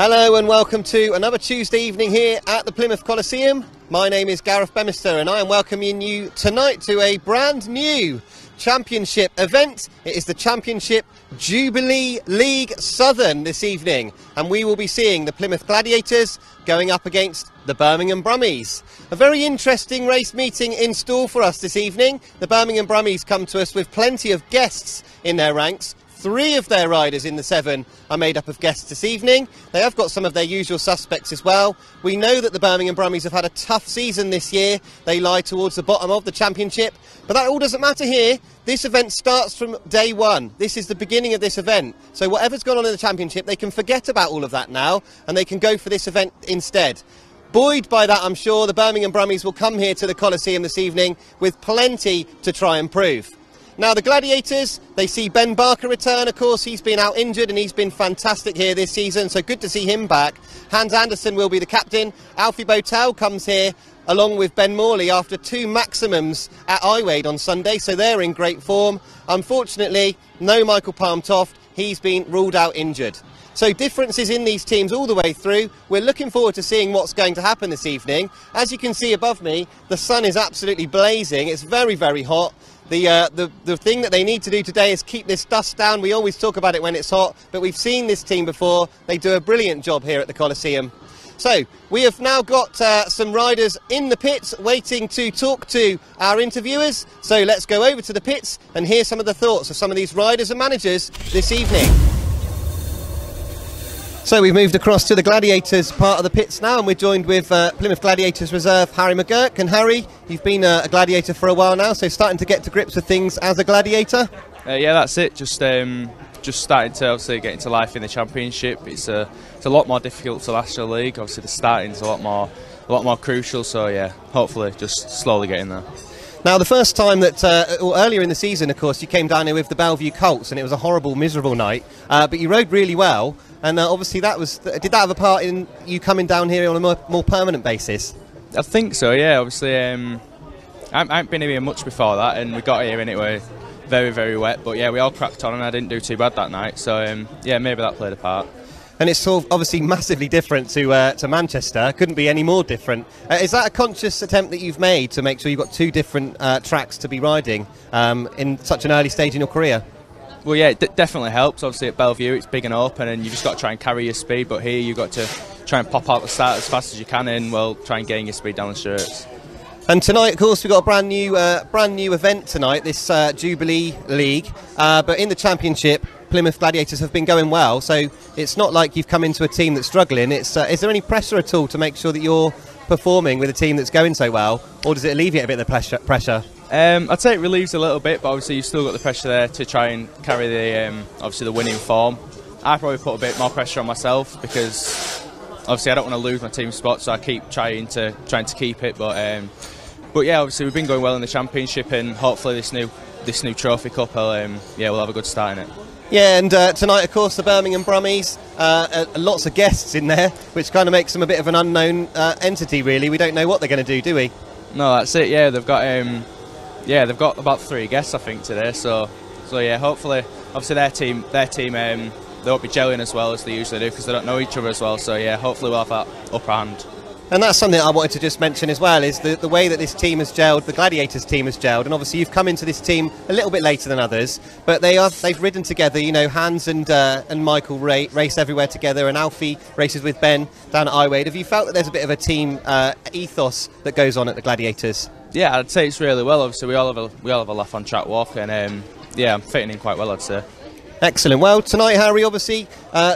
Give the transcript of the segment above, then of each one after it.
Hello and welcome to another Tuesday evening here at the Plymouth Coliseum. My name is Gareth Bemister and I am welcoming you tonight to a brand new championship event. It is the Championship Jubilee League Southern this evening, and we will be seeing the Plymouth Gladiators going up against the Birmingham Brummies. A very interesting race meeting in store for us this evening. The Birmingham Brummies come to us with plenty of guests in their ranks. 3 of their riders in the 7 are made up of guests this evening. They have got some of their usual suspects as well. We know that the Birmingham Brummies have had a tough season this year. They lie towards the bottom of the championship, but that all doesn't matter here. This event starts from day 1. This is the beginning of this event. So whatever's gone on in the championship, they can forget about all of that now and they can go for this event instead. Buoyed by that, I'm sure the Birmingham Brummies will come here to the Coliseum this evening with plenty to try and prove. Now the Gladiators, they see Ben Barker return. Of course, he's been out injured and he's been fantastic here this season, so good to see him back. Hans Andersen will be the captain. Alfie BOWTELL comes here along with Ben Morley after 2 maximums at Haywood on Sunday, so they're in great form. Unfortunately, no Michael Palmtoft. He's been ruled out injured. So differences in these teams all the way through. We're looking forward to seeing what's going to happen this evening. As you can see above me, the sun is absolutely blazing. It's very, very hot. The thing that they need to do today is keep this dust down. We always talk about it when it's hot, but we've seen this team before. They do a brilliant job here at the Coliseum. So we have now got some riders in the pits waiting to talk to our interviewers. So let's go over to the pits and hear some of the thoughts of some of these riders and managers this evening. So we've moved across to the Gladiators part of the pits now, and we're joined with Plymouth Gladiators reserve Harry McGurk. And Harry, you've been a Gladiator for a while now, so starting to get to grips with things as a Gladiator? Yeah, that's it. Just starting to obviously get into life in the Championship. It's a lot more difficult to last year league. Obviously the starting's a lot more crucial. So yeah, hopefully just slowly getting there. Now, the first time that, earlier in the season, of course, you came down here with the Bellevue Colts, and it was a horrible, miserable night, but you rode really well, and obviously did that have a part in you coming down here on a more permanent basis? I think so, yeah. Obviously, I haven't been here much before that, and we got here and it was very, very wet, but yeah, we all cracked on and I didn't do too bad that night, so yeah, maybe that played a part. And it's sort of obviously massively different to Manchester. Couldn't be any more different. Is that a conscious attempt that you've made to make sure you've got 2 different tracks to be riding in such an early stage in your career? Well, yeah, it definitely helps. Obviously at Bellevue it's big and open and you just got to try and carry your speed, but here you've got to try and pop out the start as fast as you can and try and gain your speed down the straights. And tonight, of course, we've got a brand new event tonight, this Jubilee League, but in the Championship, Plymouth Gladiators have been going well, so it's not like you've come into a team that's struggling. Is there any pressure at all to make sure that you're performing with a team that's going so well, or does it alleviate a bit of the pressure? I'd say it relieves a little bit, but obviously you've still got the pressure there to try and carry obviously the winning form. I probably put a bit more pressure on myself because obviously I don't want to lose my team spot, so I keep trying to keep it. But yeah, obviously we've been going well in the Championship, and hopefully this new trophy cup, we'll have a good start in it. Yeah, and tonight, of course, the Birmingham Brummies, lots of guests in there, which kind of makes them a bit of an unknown entity, really. We don't know what they're going to do we? No, that's it. Yeah, they've got about 3 guests, I think, today. So yeah, hopefully, obviously their team, they won't be gelling as well as they usually do because they don't know each other as well. So yeah, hopefully we'll have that upper hand. And that's something I wanted to just mention as well, is the way that this team has gelled, the Gladiators team has gelled, and obviously you've come into this team a little bit later than others, but they've ridden together. You know, Hans and Michael race everywhere together, and Alfie races with Ben down at Haywood. Have you felt that there's a bit of a team ethos that goes on at the Gladiators? Yeah, I'd say it's really well. Obviously we all have a laugh on track walk, and yeah, I'm fitting in quite well, I'd say. Excellent. Well, tonight, Harry, obviously,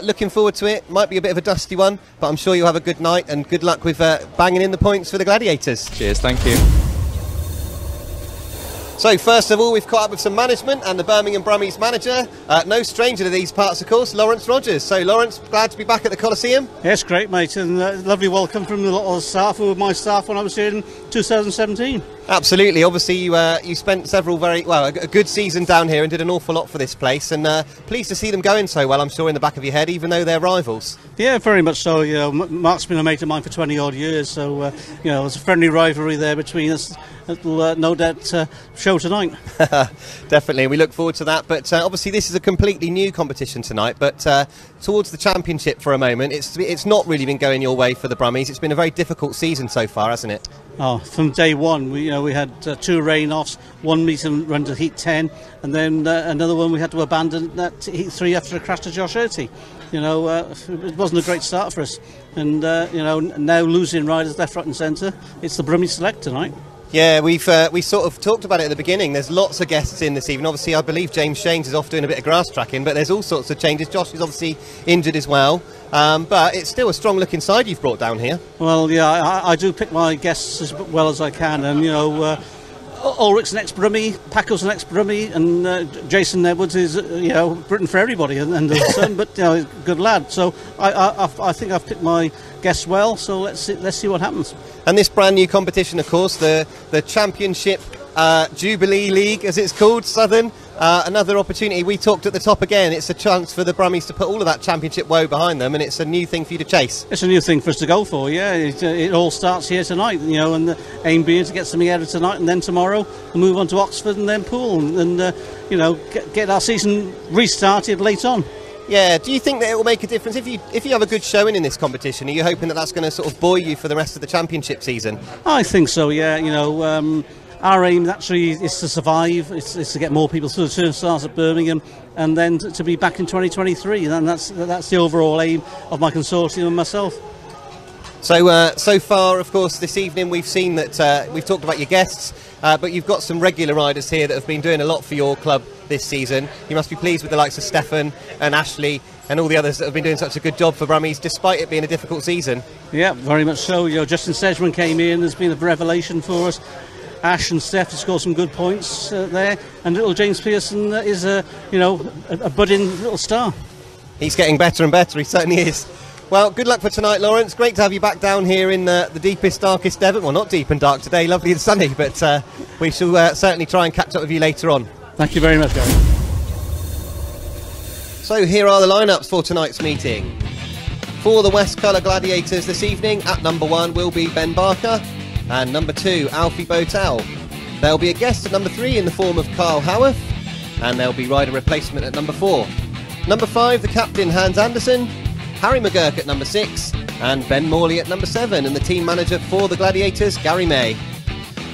looking forward to it. Might be a bit of a dusty one, but I'm sure you'll have a good night, and good luck with banging in the points for the Gladiators. Cheers, thank you. So, first of all, we've caught up with some management and the Birmingham Brummies manager. No stranger to these parts, of course, Laurence ROGERS. So, Laurence, glad to be back at the Coliseum. Yes, great, mate, and lovely welcome from the lot of staff who were my staff when I was here in 2017. Absolutely. Obviously, you spent several a good season down here and did an awful lot for this place. And pleased to see them going so well. I'm sure in the back of your head, even though they're rivals. Yeah, very much so. You know, Mark's been a mate of mine for 20 odd years, so you know, there's a friendly rivalry there between us. It'll no doubt show tonight. Definitely, we look forward to that. But obviously, this is a completely new competition tonight. But towards the championship for a moment, it's not really been going your way for the Brummies. It's been a very difficult season so far, hasn't it? Oh, from day one, we had 2 rain-offs, one meet and run to heat 10, and then another one we had to abandon at heat 3 after a crash to Josh Erty. You know, it wasn't a great start for us, and you know, now losing riders left, right, and centre. It's the Brummies select tonight. Yeah, we sort of talked about it at the beginning. There's lots of guests in this evening. Obviously, I believe James Shanes is off doing a bit of grass tracking, but there's all sorts of changes. Josh is obviously injured as well, but it's still a strong-looking side you've brought down here. Well, yeah, I do pick my guests as well as I can, and you know, Ulrich's an ex-Brummie, Paco's an ex-Brummie, and Jason Edwards is, you know, Britain for everybody, and but you know, good lad. So I think I've picked my guests well. So let's see what happens. And this brand new competition, of course, the Championship Jubilee League, as it's called, Southern. Another opportunity. We talked at the top again. It's a chance for the Brummies to put all of that championship woe behind them, and it's a new thing for you to chase. It's a new thing for us to go for. Yeah, it all starts here tonight. You know, and the aim being to get something out of tonight, and then tomorrow we'll move on to Oxford and then Poole, and you know, get our season restarted late on. Yeah, do you think that it will make a difference if you have a good showing in this competition? Are you hoping that that's going to sort of buoy you for the rest of the championship season? I think so. Yeah, you know. Our aim actually is to survive, it's to get more people to the turnstiles at Birmingham, and then to be back in 2023, and that's the overall aim of my consortium and myself. So far, of course, this evening we've seen that we've talked about your guests, but you've got some regular riders here that have been doing a lot for your club this season. You must be pleased with the likes of Stefan and Ashley and all the others that have been doing such a good job for Brummies, despite it being a difficult season. Yeah, very much so. You know, Justin Sedgmen came in, has been a revelation for us. Ash and Steph have scored some good points there, and little James Pearson is a budding little star. He's getting better and better, he certainly is. Well, good luck for tonight, Laurence. Great to have you back down here in the deepest, darkest Devon. Well, not deep and dark today, lovely and sunny, but we shall certainly try and catch up with you later on. Thank you very much, Gareth. So here are the lineups for tonight's meeting. For the West Colour Gladiators this evening, at number 1 will be Ben Barker, and number 2, Alfie BOWTELL. There'll be a guest at number 3 in the form of Carl Howarth, and there'll be rider replacement at number 4. Number 5, the captain Hans Andersen, Harry McGurk at number 6, and Ben Morley at number 7, and the team manager for the Gladiators, Garry May.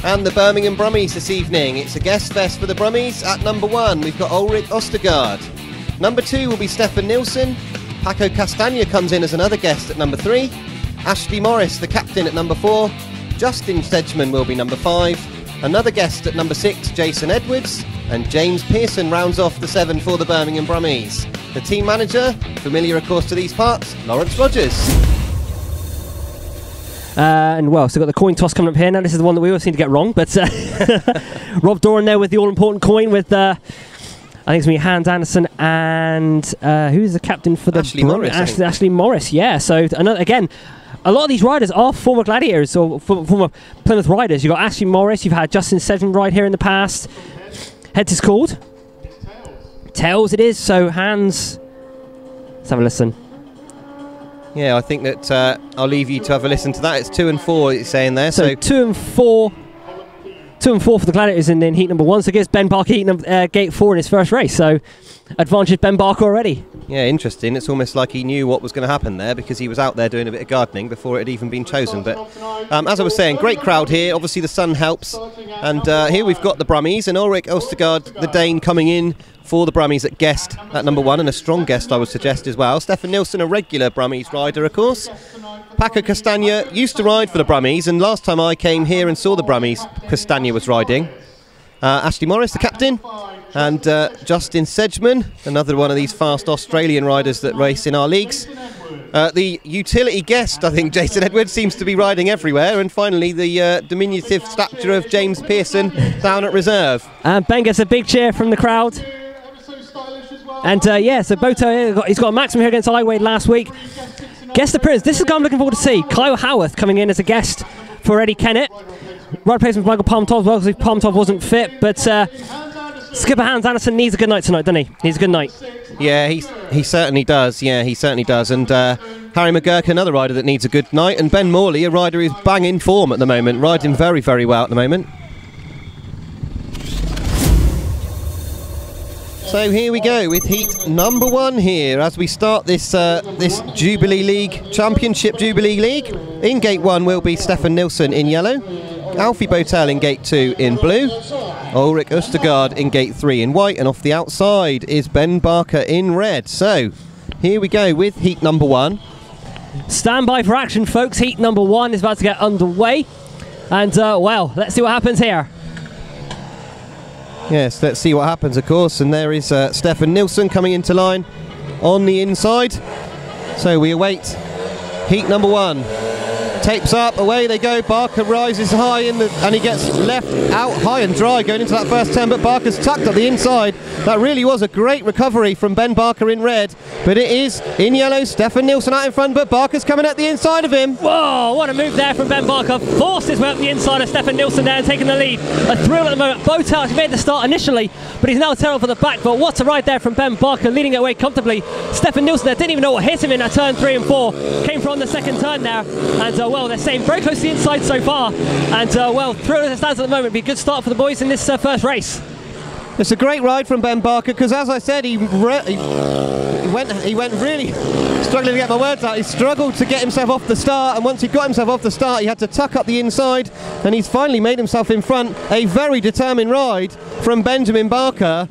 And the Birmingham Brummies this evening, it's a guest fest for the Brummies. At number 1, we've got Ulrich OSTERGAARD. Number 2 will be Stefan NIELSEN. Paco CASTAGNA comes in as another guest at number 3. Ashley Morris, the captain, at number 4. Justin Sedgmen will be number 5. Another guest at number 6, Jason Edwards. And James Pearson rounds off the 7 for the Birmingham Brummies. The team manager, familiar of course to these parts, Laurence ROGERS. And well, so we've got the coin toss coming up here. Now this is the one that we always seem to get wrong, but Rob Doran there with the all-important coin with I think it's going to be Hans Andersen and who's the captain for the Ashley Morris? Ashley Morris, yeah. So again, a lot of these riders are former Gladiators or former Plymouth riders. You've got Ashley Morris, you've had Justin Sedgmen ride here in the past. Heads is called? Tails it is, so Hans, let's have a listen. Yeah, I think that I'll leave you to have a listen to that. It's 2 and 4 it's saying there. So 2 and 4. 2 and 4 for the Gladiators in heat number 1, so it gives Ben Barker gate 4 in his first race, so advantage Ben Barker already. Yeah, interesting. It's almost like he knew what was going to happen there because he was out there doing a bit of gardening before it had even been chosen. But as I was saying, great crowd here. Obviously the sun helps, and here we've got the Brummies and Ulrich OSTERGAARD, the Dane, coming in for the Brummies at guest at number 1, and a strong guest I would suggest as well. Stefan NIELSEN, a regular Brummies rider of course. Paco CASTAGNA used to ride for the Brummies, and last time I came here and saw the Brummies, CASTAGNA was riding. Ashley Morris, the captain, and Justin Sedgmen, another one of these fast Australian riders that race in our leagues. The utility guest, I think, Jason Edwards, seems to be riding everywhere. And finally, the diminutive stature of James Pearson down at reserve. And Ben gets a big cheer from the crowd. And yeah, so BOWTELL, he's got a maximum here against Haywood last week. Guest appearance, this is a guy I'm looking forward to see. Kyle Howarth coming in as a guest for Eddie Kennett. Ride placement for Michael Palmtov as well, because Palmtov wasn't fit, but skipper Hans Andersen needs a good night tonight, doesn't he? Needs a good night. Yeah, he certainly does. Yeah, he certainly does. And Harry McGurk, another rider that needs a good night, and Ben Morley, a rider who's bang in form at the moment, riding very, very well at the moment. So here we go with heat number 1 here as we start this this Jubilee League, Championship Jubilee League. In gate 1 will be Stefan NIELSEN in yellow, Alfie BOWTELL in gate 2 in blue, Ulrich OSTERGAARD in gate 3 in white, and off the outside is Ben Barker in red. So here we go with heat number 1. Stand by for action, folks. Heat number 1 is about to get underway, and well, let's see what happens here. Yes, let's see what happens, of course. And there is Stefan NIELSEN coming into line on the inside. So we await heat number 1. Tapes up, away they go. Barker rises high and he gets left out high and dry going into that first turn, but Barker's tucked up the inside. That really was a great recovery from Ben Barker in red, but it is in yellow. Stefan NIELSEN out in front, but Barker's coming at the inside of him. Whoa, what a move there from Ben Barker. Forced his way up the inside of Stefan NIELSEN there and taking the lead. A thrill at the moment. BOWTELL made the start initially, but he's now terrible for the back. But what a ride there from Ben Barker, leading it away comfortably. Stefan NIELSEN there didn't even know what hit him in that turn 3 and 4. Came from the second turn there, and well, they're staying very close to the inside so far. And well, thrill as it stands at the moment. Be a good start for the boys in this first race. It's a great ride from Ben Barker because, as I said, he went really struggling to get my words out. He struggled to get himself off the start, and once he got himself off the start, he had to tuck up the inside, and he's finally made himself in front. A very determined ride from Benjamin Barker,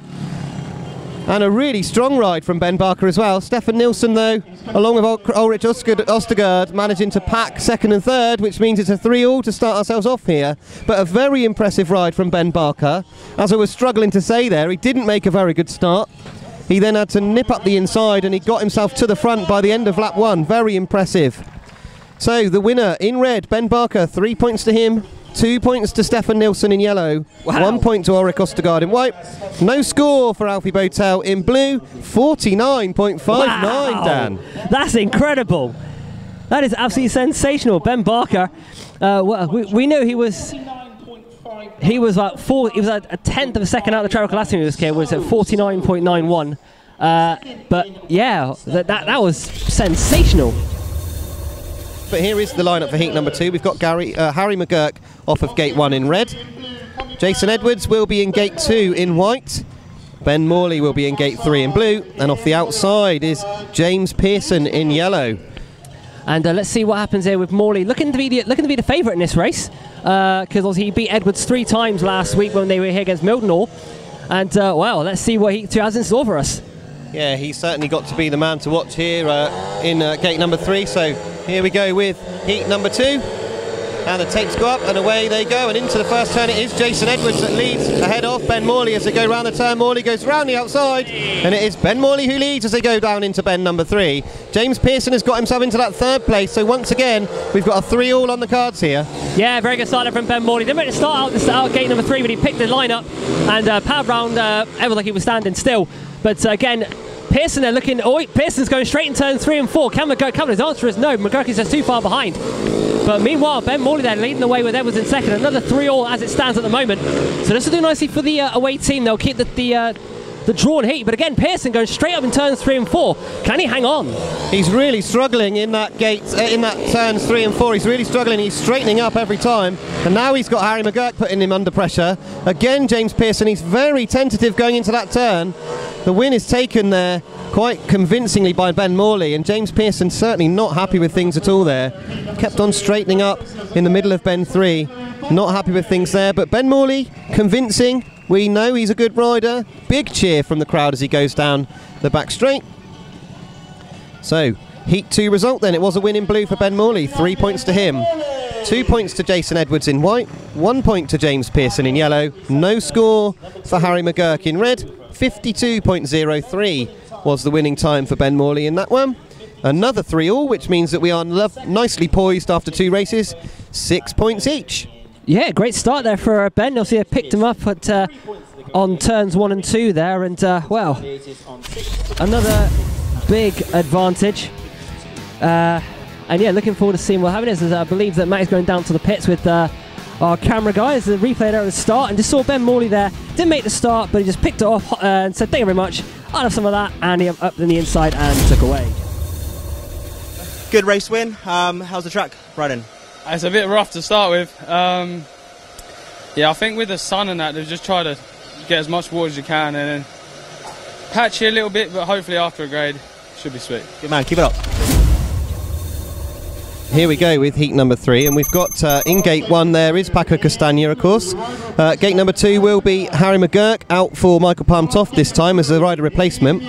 and a really strong ride from Ben Barker as well. Stefan NIELSEN, though, along with Ulrich OSTERGAARD, managing to pack second and third, which means it's a 3-all to start ourselves off here. But a very impressive ride from Ben Barker. As I was struggling to say there, he didn't make a very good start. He then had to nip up the inside, and he got himself to the front by the end of lap 1. Very impressive. So the winner in red, Ben Barker, 3 points to him. 2 points to Stefan NIELSEN in yellow, wow. 1 point to Ulrich OSTERGAARD in white. No score for Alfie BOWTELL in blue, 49.59, wow. Dan. That's incredible. That is absolutely sensational. Ben Barker, well, we knew he was like a tenth of a second out of the travel class in this case, was at 49.91. But yeah, that was sensational. But here is the lineup for heat number 2. We've got Harry McGurk off of gate 1 in red. Jason Edwards will be in gate 2 in white. Ben Morley will be in gate 3 in blue. And off the outside is James Pearson in yellow. And let's see what happens here with Morley. Looking to be the favourite in this race, because obviously he beat Edwards 3 times last week when they were here against Mildenhall. And well, let's see what heat 2 has in store for us. Yeah, he's certainly got to be the man to watch here in gate number 3. So here we go with heat number 2. And the tapes go up and away they go, and into the first turn it is Jason Edwards that leads ahead of Ben Morley as they go round the turn. Morley goes round the outside, and it is Ben Morley who leads as they go down into bend number 3. James Pearson has got himself into that 3rd place, so once again we've got a 3-all on the cards here. Yeah, very good start from Ben Morley. Didn't make to start out gate number 3, but he picked the line up and powered round ever like he was standing still. But again, Pearson there looking. Oh, Pearson's going straight in turns 3 and 4. Can McGurk cover? His answer is no. McGurk is just too far behind. But meanwhile, Ben Morley there leading the way with Edwards in second. Another 3-all as it stands at the moment. So this will do nicely for the away team. They'll keep the drawn heat. But again, Pearson going straight up in turns 3 and 4. Can he hang on? He's really struggling in that gate, in that turns 3 and 4. He's really struggling. He's straightening up every time. And now he's got Harry McGurk putting him under pressure. Again, James Pearson, he's very tentative going into that turn. The win is taken there quite convincingly by Ben Morley, and James Pearson certainly not happy with things at all there. Kept on straightening up in the middle of bend 3. Not happy with things there, but Ben Morley, convincing. We know he's a good rider. Big cheer from the crowd as he goes down the back straight. So, heat 2 result then. It was a win in blue for Ben Morley. 3 points to him. 2 points to Jason Edwards in white. 1 point to James Pearson in yellow. No score for Harry McGurk in red. 52.03 was the winning time for Ben Morley in that one. Another 3-all, which means that we are nicely poised after 2 races. 6 points each. Yeah, great start there for Ben. Obviously, I picked him up at, on turns 1 and 2 there, and well, another big advantage. And yeah, looking forward to seeing what happens. As I believe that Mattie's going down to the pits with our camera guy, is the replay there at the start, and just saw Ben Morley there. Didn't make the start, but he just picked it off and said, thank you very much. I'll have some of that, and he up in the inside and took away. Good race win. How's the track riding? It's a bit rough to start with. Yeah, I think with the sun and that, they've just tried to get as much water as you can, and then patchy a little bit, but hopefully after a grade, should be sweet. Good man, keep it up. Here we go with heat number 3, and we've got in gate 1 there is Paco CASTAGNA, of course. Gate number 2 will be Harry McGurk, out for Michael Palmtoft this time as a rider replacement.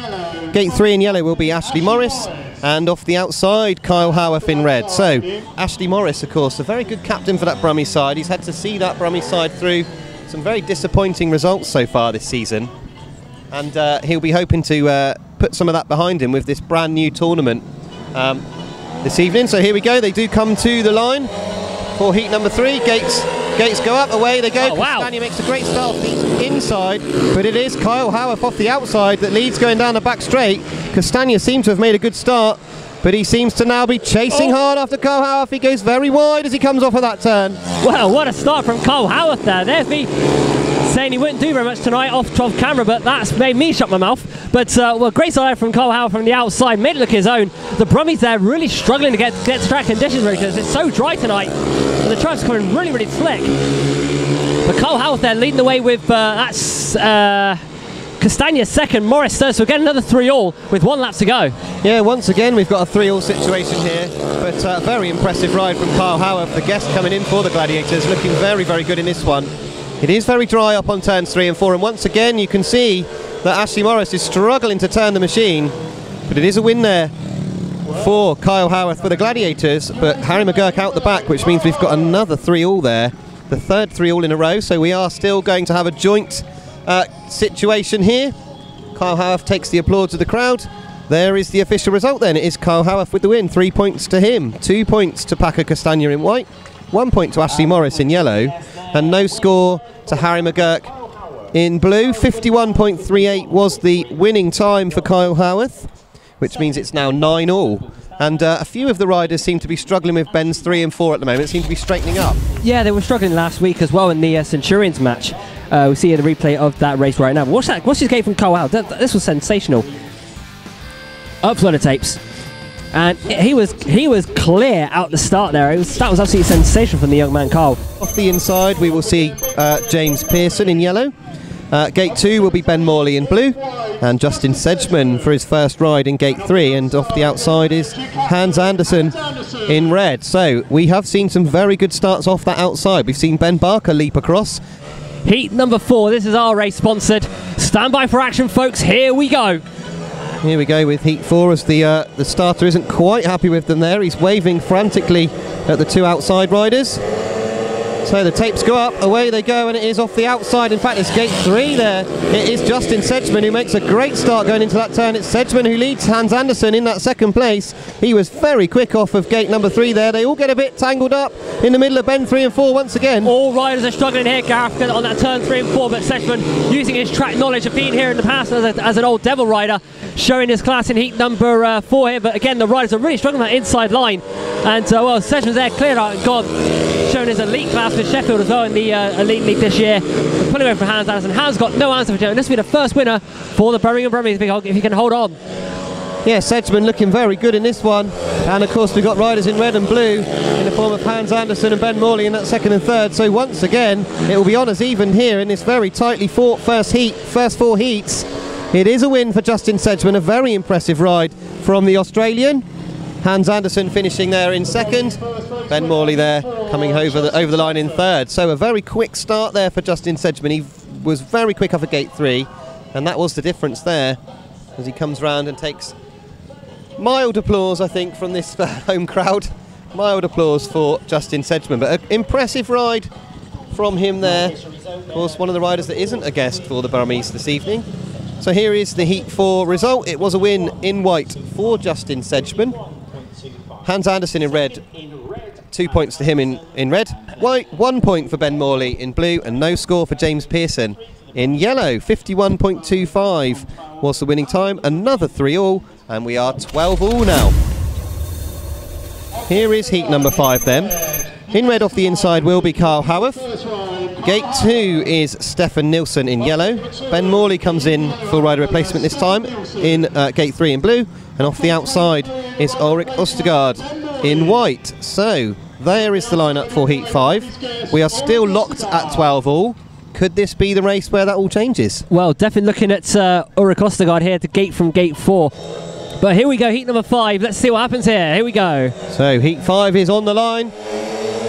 Gate 3 in yellow will be Ashley Morris, and off the outside Kyle Howarth in red. So Ashley Morris, of course, a very good captain for that Brummies side. He's had to see that Brummies side through some very disappointing results so far this season, and he'll be hoping to put some of that behind him with this brand new tournament this evening. So here we go, they do come to the line for heat number 3. Gates go up, away they go. Oh, wow. Castagna makes a great start off the inside, but it is Kyle Howarth off the outside that leads going down the back straight. Castagna seems to have made a good start, but he seems to now be chasing hard after Kyle Howarth. He goes very wide as he comes off of that turn. Well, what a start from Kyle Howarth there. There's me saying he wouldn't do very much tonight off camera, but that's made me shut my mouth. But well, great start from Kyle Howarth from the outside, made it look his own. The Brummies there really struggling to get to track conditions because it's so dry tonight, and the track's coming really, really slick. But Kyle Howarth there leading the way with that's Castagna second, Morris third, so we'll get another 3-all with 1 lap to go. Yeah, once again we've got a 3-all situation here, but a very impressive ride from Kyle Howarth, the guest coming in for the Gladiators, looking very, very good in this one. It is very dry up on turns 3 and 4, and once again you can see that Ashley Morris is struggling to turn the machine, but it is a win there for Kyle Howarth for the Gladiators. But Harry McGurk out the back, which means we've got another 3-all there, the third 3-all in a row, so we are still going to have a joint situation here. Kyle Howarth takes the applause of the crowd. There is the official result then. It is Kyle Howarth with the win, 3 points to him, 2 points to Paco CASTAGNA in white, 1 point to Ashley Morris in yellow, and no score to Harry McGurk in blue. 51.38 was the winning time for Kyle Howarth, which means it's now 9-all. And a few of the riders seem to be struggling with Ben's 3 and 4 at the moment, seem to be straightening up. Yeah, they were struggling last week as well in the Centurions match. We see the replay of that race right now. But what's his game from Kyle Howarth? This was sensational. Upload of tapes. And he was clear out the start there. That was absolutely sensational from the young man, Kyle. Off the inside, we will see James Pearson in yellow. Gate 2 will be Ben Morley in blue, and Justin Sedgmen for his first ride in Gate 3. And off the outside is Hans Andersen in red. So we have seen some very good starts off that outside. We've seen Ben Barker leap across. Heat number 4. This is our race sponsored. Stand by for action, folks. Here we go. Here we go with heat 4 as the starter isn't quite happy with them there. He's waving frantically at the 2 outside riders. So the tapes go up, away they go, and it is off the outside. In fact, it's Gate 3 there. It is Justin Sedgmen who makes a great start going into that turn. It's Sedgmen who leads Hans Andersen in that second place. He was very quick off of Gate number 3 there. They all get a bit tangled up in the middle of Ben 3 and 4 once again. All riders are struggling here, Gareth, on that turn 3 and 4, but Sedgmen, using his track knowledge of being here in the past as an old devil rider, showing his class in heat number 4 here. But again, the riders are really struggling that inside line. And well, Sedgmen's there, cleared out and gone, showing his elite class with Sheffield as well in the Elite League this year. We're pulling away from Hans Andersen. Hans got no answer for Joe, and this will be the first winner for the Birmingham Brummies if he can hold on. Yeah, Sedgmen looking very good in this one. And of course we've got riders in red and blue in the form of Hans Andersen and Ben Morley in that second and third. So once again, it will be on as even here in this very tightly fought first 4 heats. It is a win for Justin Sedgmen, a very impressive ride from the Australian. Hans Andersen finishing there in second. Ben Morley there coming over the line in third. So a very quick start there for Justin Sedgmen. He was very quick off of Gate 3, and that was the difference there as he comes round and takes mild applause, I think, from this home crowd. Mild applause for Justin Sedgmen, but an impressive ride from him there. Of course, one of the riders that isn't a guest for the Brummies this evening. So here is the Heat 4 result. It was a win in white for Justin Sedgmen. Hans Andersen in red, 2 points to him in red. White, 1 point for Ben Morley in blue, and no score for James Pearson in yellow. 51.25 was the winning time. Another 3-all, and we are 12-all now. Here is heat number 5 then. In red off the inside will be Kyle Howarth. Gate 2 is Stefan NIELSEN in yellow. Ben Morley comes in for rider replacement this time in Gate 3 in blue. And off the outside is Ulrich OSTERGAARD in white. So there is the lineup for Heat 5. We are still locked at 12 all. Could this be the race where that all changes? Well, definitely looking at Ulrich OSTERGAARD here, the gate from Gate 4. But here we go, heat number 5. Let's see what happens here. Here we go. So Heat 5 is on the line.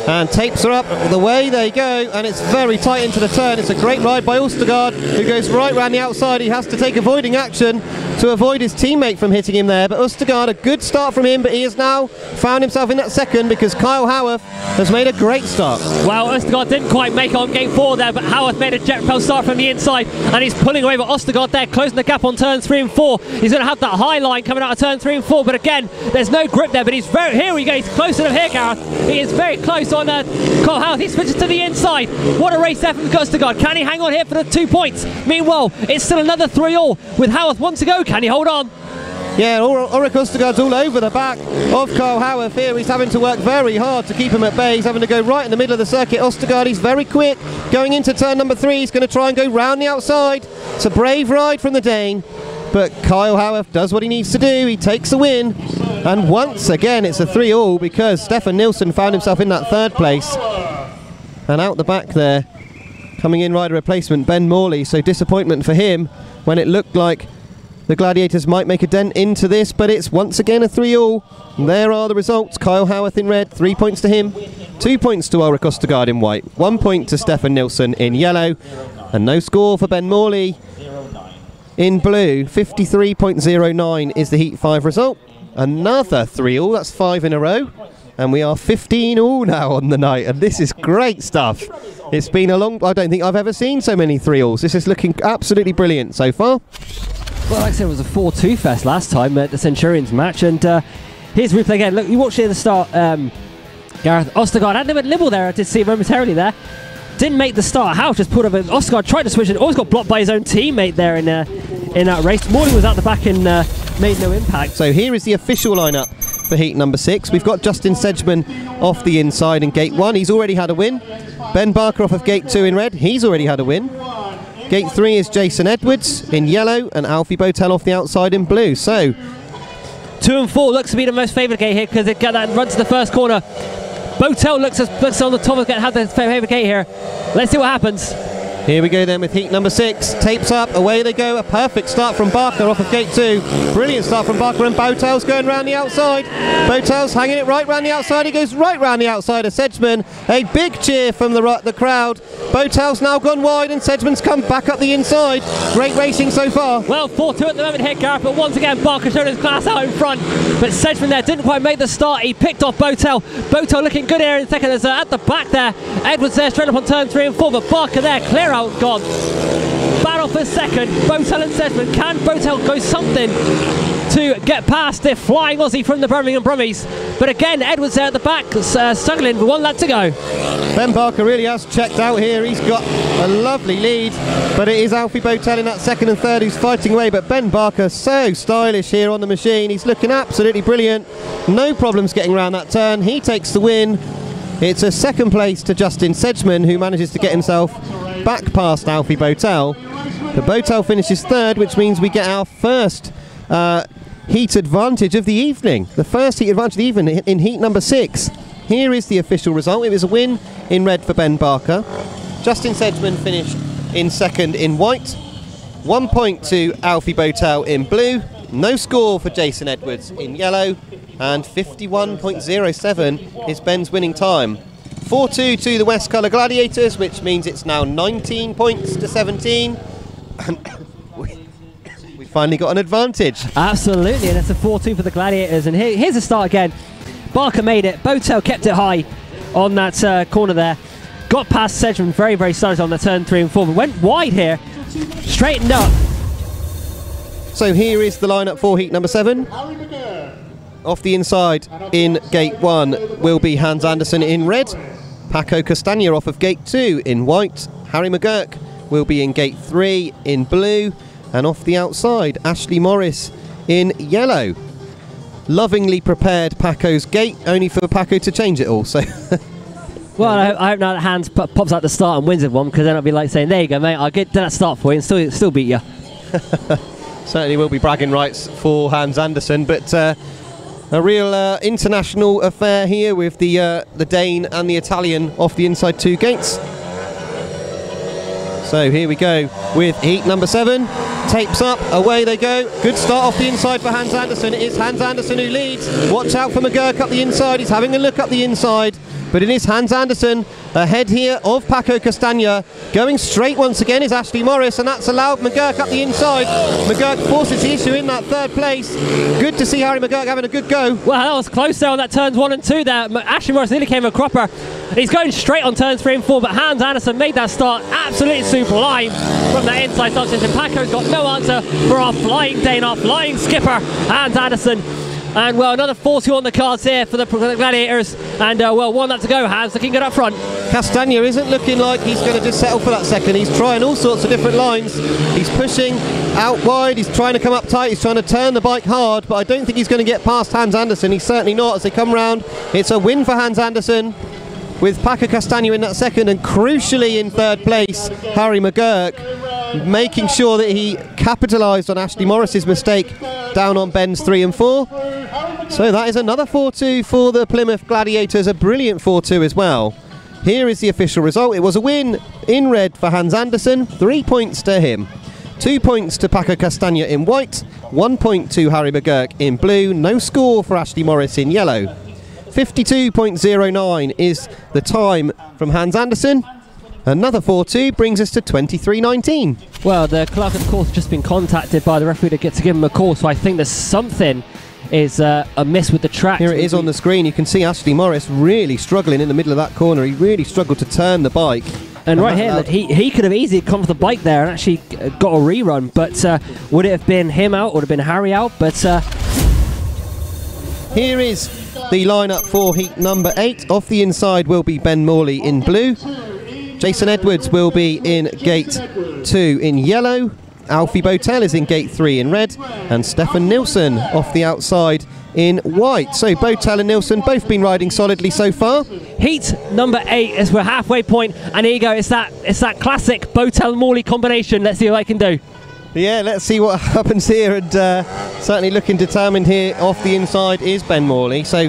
And tapes are up the way they go, and it's very tight into the turn. It's a great ride by OSTERGAARD, who goes right round the outside. He has to take avoiding action to avoid his teammate from hitting him there. But OSTERGAARD, a good start from him, but he has now found himself in that second because Kyle Howarth has made a great start. Well, OSTERGAARD didn't quite make it on Gate 4 there, but Howarth made a jet propel start from the inside, and he's pulling away with OSTERGAARD there, closing the gap on turns 3 and 4. He's going to have that high line coming out of turn 3 and 4, but again, there's no grip there, but he's very, here we go, he's close enough here, Gareth. He is very close on Kyle Howarth. He switches to the inside. What a race there from OSTERGAARD. Can he hang on here for the 2 points? Meanwhile, it's still another 3-all with Howarth 1 to go. Can he hold on? Yeah, Ulrich OSTERGAARD's all over the back of Kyle Howarth here. He's having to work very hard to keep him at bay. He's having to go right in the middle of the circuit. OSTERGAARD, he's very quick. Going into turn number 3, he's going to try and go round the outside. It's a brave ride from the Dane, but Kyle Howarth does what he needs to do. He takes the win. And once again, it's a 3-all because Stefan NIELSEN found himself in that 3rd place. And out the back there, coming in rider replacement, Ben Morley. So disappointment for him when it looked like the Gladiators might make a dent into this, but it's once again a 3-all. There are the results. Kyle Howarth in red, 3 points to him, 2 points to Ulrich OSTERGAARD in white, 1 point to Stefan NIELSEN in yellow, and no score for Ben Morley in blue. 53.09 is the Heat 5 result. Another 3-all, that's 5 in a row. And we are 15 all now on the night, and this is great stuff. It's been a long... I don't think I've ever seen so many 3-alls. This is looking absolutely brilliant so far. Well, like I said, it was a 4-2 fest last time at the Centurions match, and here's replay again. Look, you watched it at the start, Gareth. OSTERGAARD had a bit of nibble there, I did see momentarily there. Didn't make the start. Howarth just put up an... OSTERGAARD tried to switch and always got blocked by his own teammate there in that race. Morley was out the back and made no impact. So here is the official lineup for heat number 6. We've got Justin Sedgmen off the inside in gate 1. He's already had a win. Ben Barker off of gate 2 in red. He's already had a win. Gate 3 is Jason Edwards in yellow and Alfie BOWTELL off the outside in blue. So 2 and 4 looks to be the most favoured gate here because they get that run to the first corner. BOWTELL looks on the top of the have the favourite gate here. Let's see what happens. Here we go then with heat number 6. Tapes up, away they go. A perfect start from Barker off of gate 2. Brilliant start from Barker, and BOWTELL's going round the outside. BOWTELL's hanging it right round the outside. He goes right round the outside of Sedgmen. A big cheer from the crowd. BOWTELL's now gone wide and Sedgmen's come back up the inside. Great racing so far. Well, 4-2 at the moment here, Gareth, but once again Barker showed his class out in front. But Sedgmen there didn't quite make the start. He picked off BOWTELL. BOWTELL looking good here in second. There's at the back there. Edwards there straight up on turn 3 and 4, but Barker there, clear out, gone. Battle for second, BOWTELL and Sedgmen. Can BOWTELL go something to get past the flying Aussie from the Birmingham Brummies? But again, Edwards there at the back, struggling with 1 lap to go. Ben Barker really has checked out here. He's got a lovely lead, but it is Alfie BOWTELL in that second and third who's fighting away. But Ben Barker, so stylish here on the machine. He's looking absolutely brilliant. No problems getting around that turn. He takes the win. It's a second place to Justin Sedgmen, who manages to get himself back past Alfie BOWTELL. The BOWTELL finishes third, which means we get our first heat advantage of the evening. The first heat advantage of the evening in heat number 6. Here is the official result. It was a win in red for Ben Barker. Justin Sedgmen finished in second in white. 1 point to Alfie BOWTELL in blue. No score for Jason Edwards in yellow. And 51.07 is Ben's winning time. 4-2 to the West Colour Gladiators, which means it's now 19 points to 17. We finally got an advantage. Absolutely, and it's a 4-2 for the Gladiators. And here's the start again. Barker made it. BOWTELL kept it high on that corner there. Got past Sedgmen very, very stylish on the turn 3 and 4, but went wide here. Straightened up. So here is the lineup for heat number 7. Off the inside in gate 1 will be Hans Andersen in red. Paco CASTAGNA off of gate 2 in white. Harry McGurk will be in gate 3 in blue. And off the outside, Ashley Morris in yellow. Lovingly prepared Paco's gate, only for Paco to change it all. So Well, I hope now that Hans pops out the start and wins with one, because then I'll be like saying, there you go, mate, I'll get that start for you and still beat you. Certainly will be bragging rights for Hans Andersen, but a real international affair here with the Dane and the Italian off the inside 2 gates. So here we go with heat number 7. Tapes up, away they go. Good start off the inside for Hans Andersen. It is Hans Andersen who leads. Watch out for McGurk up the inside. He's having a look up the inside. But it is Hans Andersen ahead here of Paco CASTAGNA. Going straight once again is Ashley Morris, and that's allowed McGurk up the inside. McGurk forces the issue in that 3rd place. Good to see Harry McGurk having a good go. Well, that was close there on that turns 1 and 2 there. Ashley Morris nearly came a cropper. He's going straight on turns 3 and 4, but Hans Andersen made that start absolutely sublime from that inside start position. Paco's got no answer for our flying Dane, our flying skipper, Hans Andersen. And well, another 4-2 on the cards here for the Gladiators. And well, 1 lap to go. Hans looking good up front. CASTAGNA isn't looking like he's going to just settle for that second. He's trying all sorts of different lines. He's pushing out wide. He's trying to come up tight. He's trying to turn the bike hard. But I don't think he's going to get past Hans Andersen. He's certainly not as they come round. It's a win for Hans Andersen, with Paco CASTAGNA in that second, and crucially in 3rd place, Harry McGurk, making sure that he capitalised on Ashley Morris's mistake down on bends 3 and 4. So that is another 4-2 for the Plymouth Gladiators, a brilliant 4-2 as well. Here is the official result. It was a win in red for Hans Andersen, 3 points to him. 2 points to Paco CASTAGNA in white, 1 point to Harry McGurk in blue, no score for Ashley Morris in yellow. 52.09 is the time from Hans Andersen. Another 4-2 brings us to 23.19. Well, the clerk of the course has just been contacted by the referee to give him a call, so I think there's something is amiss with the track. Here it is on the screen. You can see Ashley Morris really struggling in the middle of that corner. He really struggled to turn the bike. And right here, look, he could have easily come off the bike there and actually got a rerun, but would it have been him out, would it have been Harry out? But here is the lineup for heat number 8. Off the inside will be Ben Morley in blue. Jason Edwards will be in gate 2 in yellow. Alfie BOWTELL is in gate 3 in red, and Stefan NIELSEN off the outside in white. So BOWTELL and NIELSEN both been riding solidly so far. Heat number 8 as we're halfway point, and here you go. It's that classic BOWTELL Morley combination. Let's see what I can do. Yeah, let's see what happens here, and certainly looking determined here. Off the inside is Ben Morley. So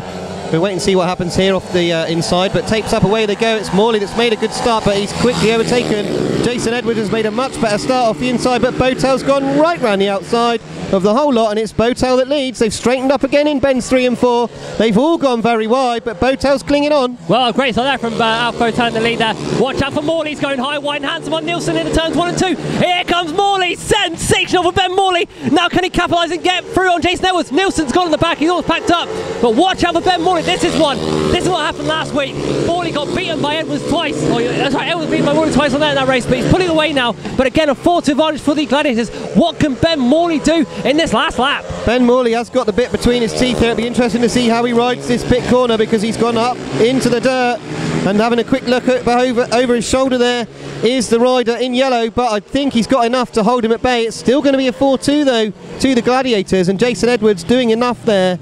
we'll wait and see what happens here off the inside, but tapes up, away they go. It's Morley that's made a good start, but he's quickly overtaken. Jason Edwards has made a much better start off the inside, but BOWTELL's gone right round the outside of the whole lot, and it's BOWTELL that leads. They've straightened up again in bends 3 and 4. They've all gone very wide, but BOWTELL's clinging on. Well, great start there from Alfie BOWTELL in the lead there. Watch out for Morley. He's going high, wide and handsome on NIELSEN in the turns 1 and 2. Here comes Morley. Sensational for Ben Morley. Now can he capitalise and get through on Jason Edwards? NIELSEN's gone in the back. He's all packed up. But watch out for Ben Morley. This is one. This is what happened last week. Morley got beaten by Edwards twice. That's right, Edwards beaten by Morley twice on that race, but he's pulling away now. But again, a 4-2 advantage for the Gladiators. What can Ben Morley do in this last lap? Ben Morley has got the bit between his teeth here. It'll be interesting to see how he rides this pit corner, because he's gone up into the dirt, and having a quick look at over his shoulder there is the rider in yellow, but I think he's got enough to hold him at bay. It's still going to be a 4-2 though to the Gladiators, and Jason Edwards doing enough there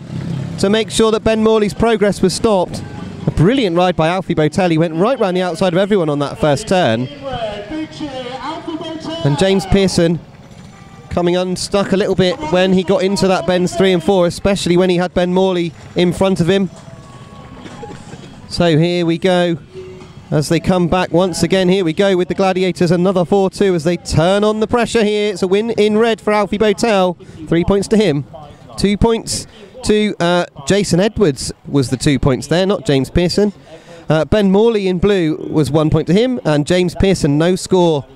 to make sure that Ben Morley's progress was stopped. A brilliant ride by Alfie BOWTELL. He went right round the outside of everyone on that first turn. And James Pearson coming unstuck a little bit when he got into that bends 3 and 4, especially when he had Ben Morley in front of him. So here we go as they come back once again. Here we go with the Gladiators, another 4-2 as they turn on the pressure here. It's a win in red for Alfie BOWTELL. 3 points to him. 2 points to Jason Edwards was the 2 points there, not James Pearson. Ben Morley in blue was 1 point to him, and James Pearson no score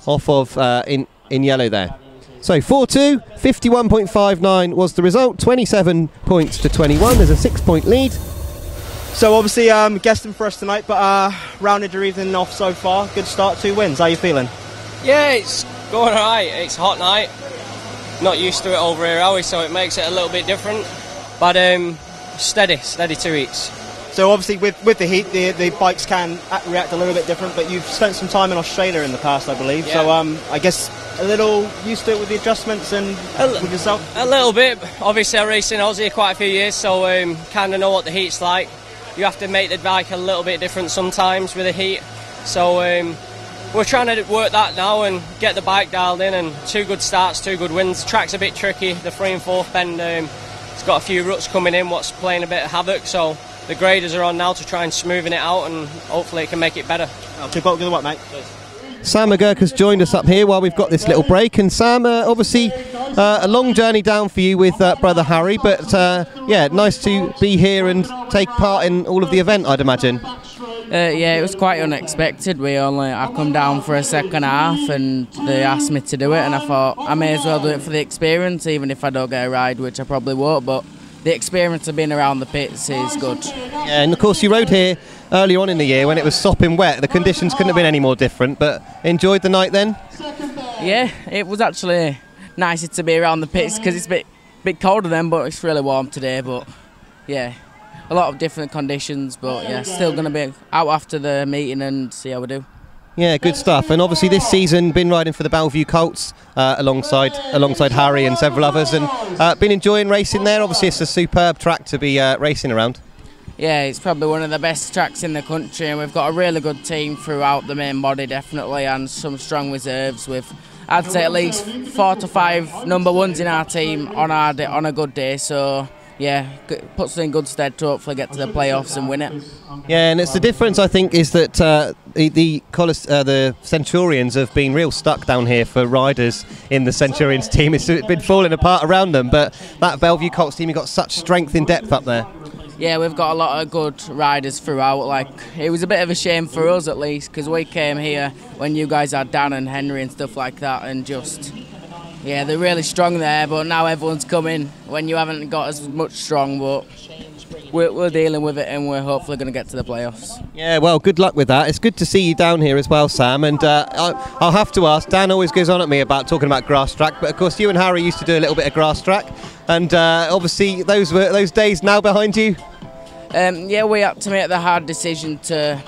off of in yellow there. So 4-2, 51.59 was the result, 27 points to 21. There's a 6 point lead. So obviously guesting for us tonight, but rounded your evening off so far. Good start, 2 wins. How are you feeling? Yeah, it's going alright. It's a hot night. Not used to it over here, are we? So it makes it a little bit different. But steady 2 heats. So obviously with the heat, the bikes can react a little bit different, but you've spent some time in Australia in the past, I believe. Yeah. So I guess a little used to it with the adjustments and with yourself? A little bit. Obviously I raced in Aussie quite a few years, so kind of know what the heat's like. you have to make the bike a little bit different sometimes with the heat. So we're trying to work that now and get the bike dialed in, and 2 good starts, 2 good wins. The track's a bit tricky, the 3 and 4th bend, it's got a few ruts coming in, what's playing a bit of havoc, so the graders are on now to try and smoothen it out, and hopefully it can make it better. Keep up, good luck, mate. Sam McGurk has joined us up here while we've got this little break, and Sam, obviously a long journey down for you with brother Harry, but yeah, nice to be here and take part in all of the event, I'd imagine. Yeah, it was quite unexpected. I come down for a second half and they asked me to do it, and I thought I may as well do it for the experience, even if I don't get a ride, which I probably won't, but the experience of being around the pits is good. Yeah, and of course you rode here earlier on in the year when it was sopping wet. The conditions couldn't have been any more different, but enjoyed the night then? Yeah, it was actually nicer to be around the pits because it's a bit colder then, but it's really warm today. But yeah, a lot of different conditions, but yeah, still going to be out after the meeting and see how we do. Yeah, good stuff. And obviously this season been riding for the Bellevue Colts alongside Harry and several others, and been enjoying racing there. Obviously it's a superb track to be racing around. Yeah, it's probably one of the best tracks in the country, and we've got a really good team throughout the main body, definitely, and some strong reserves with, I'd say, at least 4 to 5 number ones in our team on a good day. So yeah, puts us in good stead to hopefully get to the playoffs and win it. Yeah, and it's the difference, I think, is that the Centurions have been real stuck down here for riders in the Centurions team. It's been falling apart around them, but that Bellevue Colts team, you've got such strength in depth up there. Yeah, we've got a lot of good riders throughout. Like, it was a bit of a shame for us at least, because we came here when you guys had Dan and Henry and stuff like that, and just, yeah, they're really strong there, but now everyone's coming when you haven't got as much strong, but we're dealing with it, and we're hopefully going to get to the playoffs. Yeah, well, good luck with that. It's good to see you down here as well, Sam, and I'll have to ask, Dan always goes on at me about talking about grass track, but of course you and Harry used to do a little bit of grass track, and obviously those days now behind you. Yeah, we had to make the hard decision to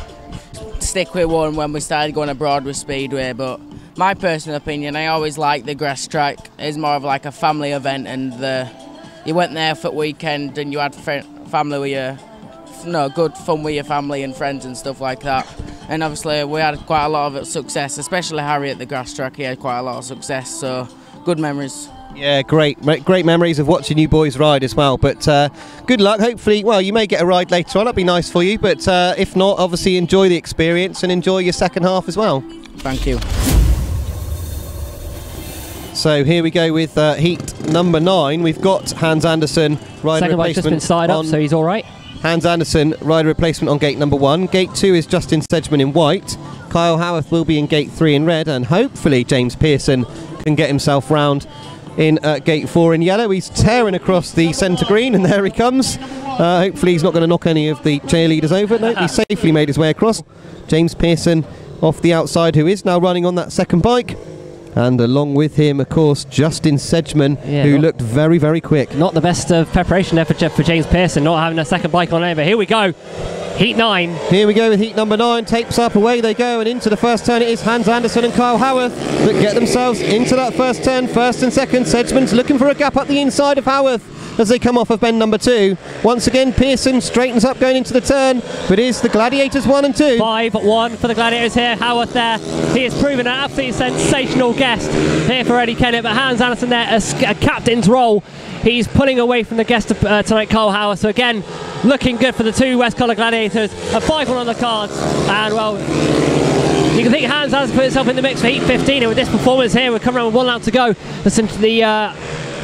stick with one when we started going abroad with Speedway, but my personal opinion, I always liked the grass track. It's more of like a family event, and you went there for the weekend and you had family with you, good fun with your family and friends and stuff like that. And obviously we had quite a lot of success, especially Harry at the grass track. He had quite a lot of success, so good memories. Yeah, great memories of watching you boys ride as well, but good luck. Hopefully, well, you may get a ride later on, that'd be nice for you, but if not, obviously enjoy the experience and enjoy your second half as well. Thank you. So here we go with heat number 9. We've got Hans Andersen rider second bike's just been started up, so he's all right. Hans Andersen rider replacement on gate number 1. Gate 2 is Justin Sedgmen in white. Kyle Howarth will be in gate 3 in red, and hopefully James Pearson can get himself round in gate 4 in yellow. He's tearing across the centre green, and there he comes. Hopefully he's not going to knock any of the cheerleaders over. No, he safely made his way across. James Pearson off the outside, who is now running on that second bike. And along with him, of course, Justin Sedgmen, who looked very, very quick. Not the best of preparation there for James Pearson, not having a second bike on over. Here we go. Heat 9. Here we go with heat number 9. Tapes up, away they go, and into the first turn it is Hans Andersen and Kyle Howarth that get themselves into that first turn, first and second. Sedgmen's looking for a gap up the inside of Howarth as they come off of bend number 2. Once again, Pearson straightens up going into the turn, but is the Gladiators 1 and 2. 5-1 for the Gladiators here. Howarth there. He has proven an absolutely sensational guest here for Eddie Kennett, but Hans Andersen there, a captain's role. He's pulling away from the guest tonight, Kyle Howarth. So again, looking good for the 2 West Colour Gladiators. A 5-1 on the cards, and well, you can think Hans has put himself in the mix for heat 15, and with this performance here, we're coming around with 1 lap to go. Listen to the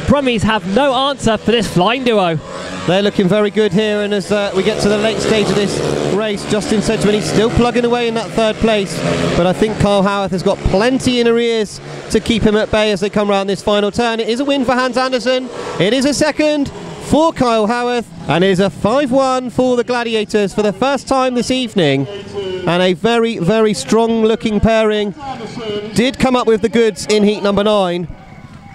Brummies have no answer for this flying duo. They're looking very good here, and as we get to the late stage of this race, Justin Sedgmen, he's still plugging away in that 3rd place, but I think Kyle Howarth has got plenty in arrears to keep him at bay as they come around this final turn. It is a win for Hans Andersen, it is a second for Kyle Howarth, and it is a 5-1 for the Gladiators for the first time this evening, and a very, very strong looking pairing did come up with the goods in heat number 9.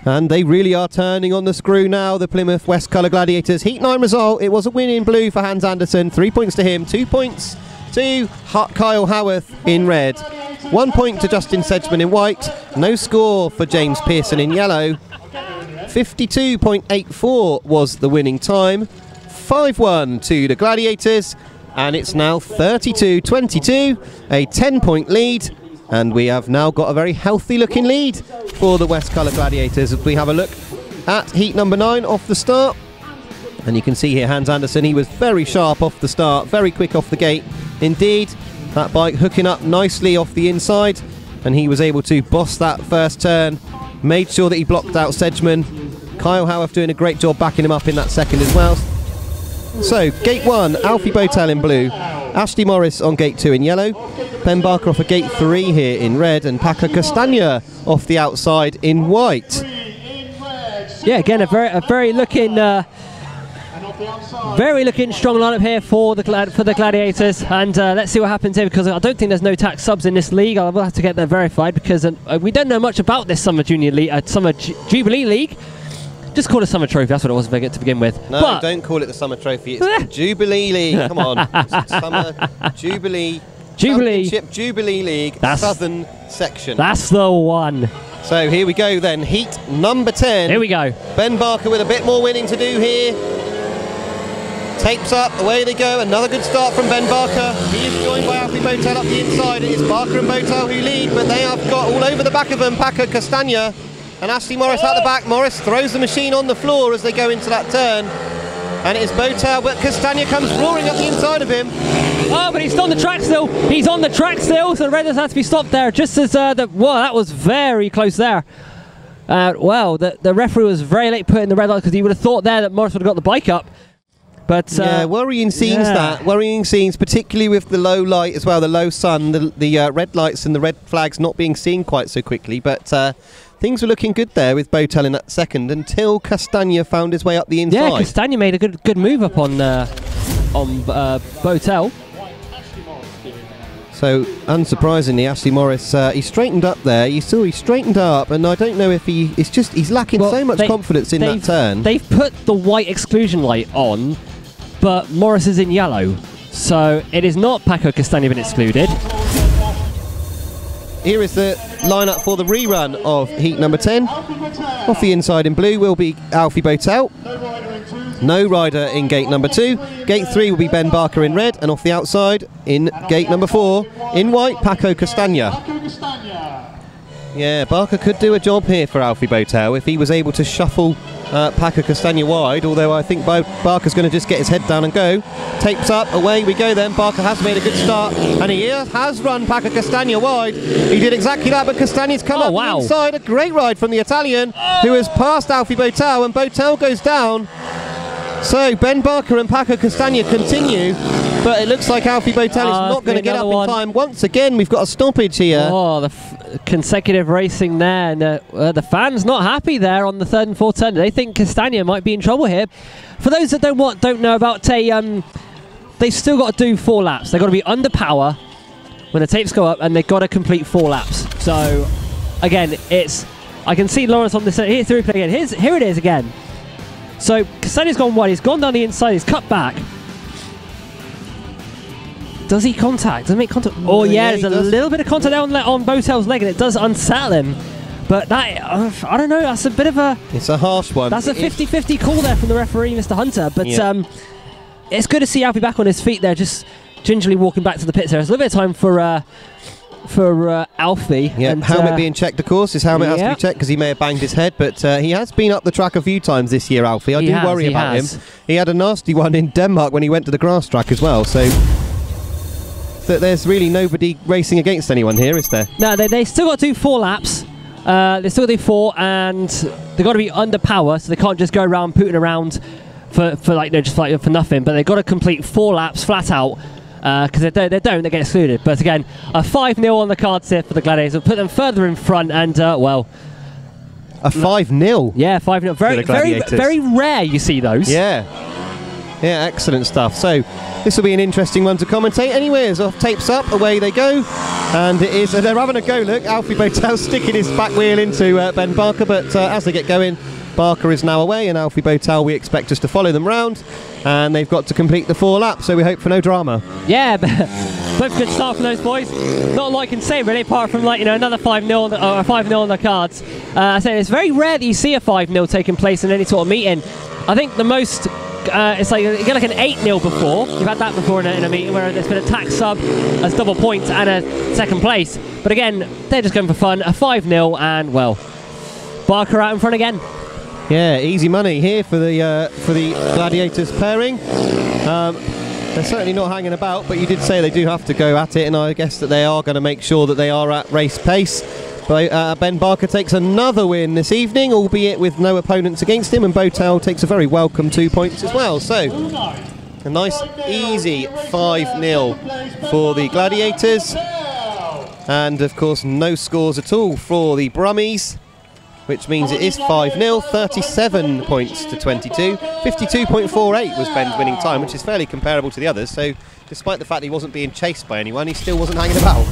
And they really are turning on the screw now, the Plymouth West Colour Gladiators. Heat 9 result, it was a win in blue for Hans Andersen. 3 points to him, 2 points to Kyle Howarth in red. 1 point to Justin Sedgmen in white. No score for James Pearson in yellow. 52.84 was the winning time. 5-1 to the Gladiators. and it's now 32-22, a 10-point lead, and we have now got a very healthy looking lead for the West Colour Gladiators. If we have a look at heat number 9 off the start, and you can see here Hans Andersen, he was very sharp off the start, very quick off the gate indeed. That bike hooking up nicely off the inside, and he was able to boss that first turn, made sure that he blocked out Sedgmen. Kyle Howarth doing a great job backing him up in that second as well. So gate 1, Alfie BOWTELL in blue, Ashley Morris on gate 2 in yellow, Ben Barker off of gate 3 here in red, and Paco CASTAGNA off the outside in white. Yeah, again, a very looking strong lineup here for the Gladiators, and let's see what happens here, because I don't think there's no tax subs in this league. I will have to get that verified, because we don't know much about this Summer Junior League, Summer Jubilee League. Just call it Summer Trophy, that's what it was to begin with. No, but don't call it the Summer Trophy, it's the Jubilee League. Come on, it's Summer Jubilee Championship Jubilee League, Southern Section. That's the one. So here we go then, heat number 10. Here we go. Ben Barker with a bit more winning to do here. Tapes up, away they go. Another good start from Ben Barker. He is joined by Alfie BOWTELL up the inside. It is Barker and BOWTELL who lead, but they have got all over the back of them Paco CASTAGNA and Ashley Morris at the back. Morris throws the machine on the floor as they go into that turn. And it is BOWTELL, but CASTAGNA comes roaring up the inside of him. Oh, but he's on the track still. He's on the track still, so the red has had to be stopped there. Just as well, that was very close there. Well, the referee was very late putting the red light, because he would have thought there that Morris would have got the bike up. But yeah, worrying scenes that. Worrying scenes, particularly with the low light as well, the low sun, the red lights and the red flags not being seen quite so quickly. But things were looking good there with BOWTELL in that second, until CASTAGNA found his way up the inside. Yeah, CASTAGNA made a good move up on BOWTELL. So, unsurprisingly, Ashley Morris, he straightened up there. He straightened up, and I don't know if he's lacking so much confidence in that turn. They've put the white exclusion light on, but Morris is in yellow. So, it is not Paco CASTAGNA been excluded. Here is the lineup for the rerun of heat number 10. Off the inside in blue will be Alfie BOWTELL. No rider in gate number 2. Gate 3 will be Ben Barker in red, and off the outside in gate number 4 in white, Paco CASTAGNA. Yeah, Barker could do a job here for Alfie BOWTELL if he was able to shuffle Paco CASTAGNA wide, although I think Barker's going to just get his head down and go. Tapes up, away we go then. Barker has made a good start, and he has run Paco CASTAGNA wide. He did exactly that, but CASTAGNA's come up the inside. A great ride from the Italian, who has passed Alfie BOWTELL, and BOWTELL goes down. So Ben Barker and Paco CASTAGNA continue, but it looks like Alfie BOWTELL is not going to get up in time. Once again, we've got a stoppage here. Oh, the consecutive racing there, and the fans not happy there on the third and fourth turn. They think CASTAGNA might be in trouble here. For those that don't know about they've still got to do 4 laps. They've got to be under power when the tapes go up, and they've got to complete 4 laps. So again, I can see Laurence on this. Here's the replay again. Here it is again. So CASTAGNA's gone wide, he's gone down the inside, he's cut back. Does he contact? Does he make contact? Oh yeah, there's a little bit of contact there on BOWTELL's leg, and it does unsettle him. But that, I don't know, that's a bit of a... It's a harsh one. That's a 50-50 call there from the referee, Mr. Hunter. But it's good to see Alfie back on his feet there, just gingerly walking back to the pits there. There's a little bit of time for Alfie. Yeah, helmet being checked, of course. His helmet has to be checked because he may have banged his head, but he has been up the track a few times this year, Alfie. I do worry about him. He had a nasty one in Denmark when he went to the grass track as well, so there's really nobody racing against anyone here, is there? No, they still got to do 4 laps. They still got to do 4, and they've got to be under power, so they can't just go around putting around for nothing, but they've got to complete 4 laps flat out. Because they get excluded. But again, a 5-0 on the cards here for the Gladiators. We'll put them further in front, and well, a 5-0. Yeah, 5-0. Very rare. You see those. Yeah, excellent stuff. So this will be an interesting one to commentate. Anyway, as off tapes up, away they go, and it is. They're having a go. Look, Alfie BOWTELL sticking his back wheel into Ben Barker, but as they get going, Barker is now away, and Alfie BOWTELL we expect just to follow them round, and they've got to complete the 4 laps, so we hope for no drama. Yeah, both good start from those boys. Not a lot I can say really, apart from another 5-0 or a 5-0 on the cards. I say it's very rare that you see a 5-0 taking place in any sort of meeting. I think the most it's like you get like an 8-0 before. You've had that before in a meeting where there's been a tax sub as double points and a second place. But again, they're just going for fun. A 5-0 and well, Barker out in front again. Yeah, easy money here for the Gladiators pairing. They're certainly not hanging about, but you did say they do have to go at it, and I guess that they are going to make sure that they are at race pace. But Ben Barker takes another win this evening, albeit with no opponents against him, and BOWTELL takes a very welcome 2 points as well. So, a nice, easy 5-0 for the Gladiators. And, of course, no scores at all for the Brummies, which means it is 5-0, 37 points to 22. 52.48 was Ben's winning time, which is fairly comparable to the others. So, despite the fact he wasn't being chased by anyone, he still wasn't hanging about.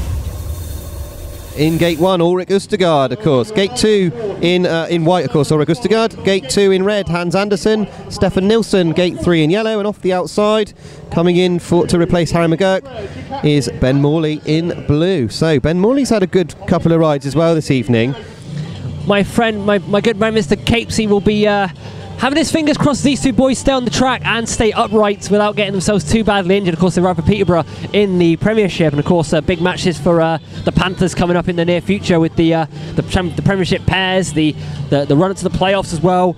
In Gate 1, Ulrich OSTERGAARD, of course. Gate 2 in white, of course, Ulrich OSTERGAARD. Gate 2 in red, Hans Andersen. Stefan NIELSEN, Gate 3 in yellow. And off the outside, coming in to replace Harry McGurk, is Ben Morley in blue. So, Ben Morley's had a good couple of rides as well this evening. My friend, my good man, Mr. Capesy, will be having his fingers crossed these two boys stay on the track and stay upright without getting themselves too badly injured. Of course, they ride for Peterborough in the Premiership, and of course, big matches for the Panthers coming up in the near future with the Premiership pairs, the run up to the playoffs as well.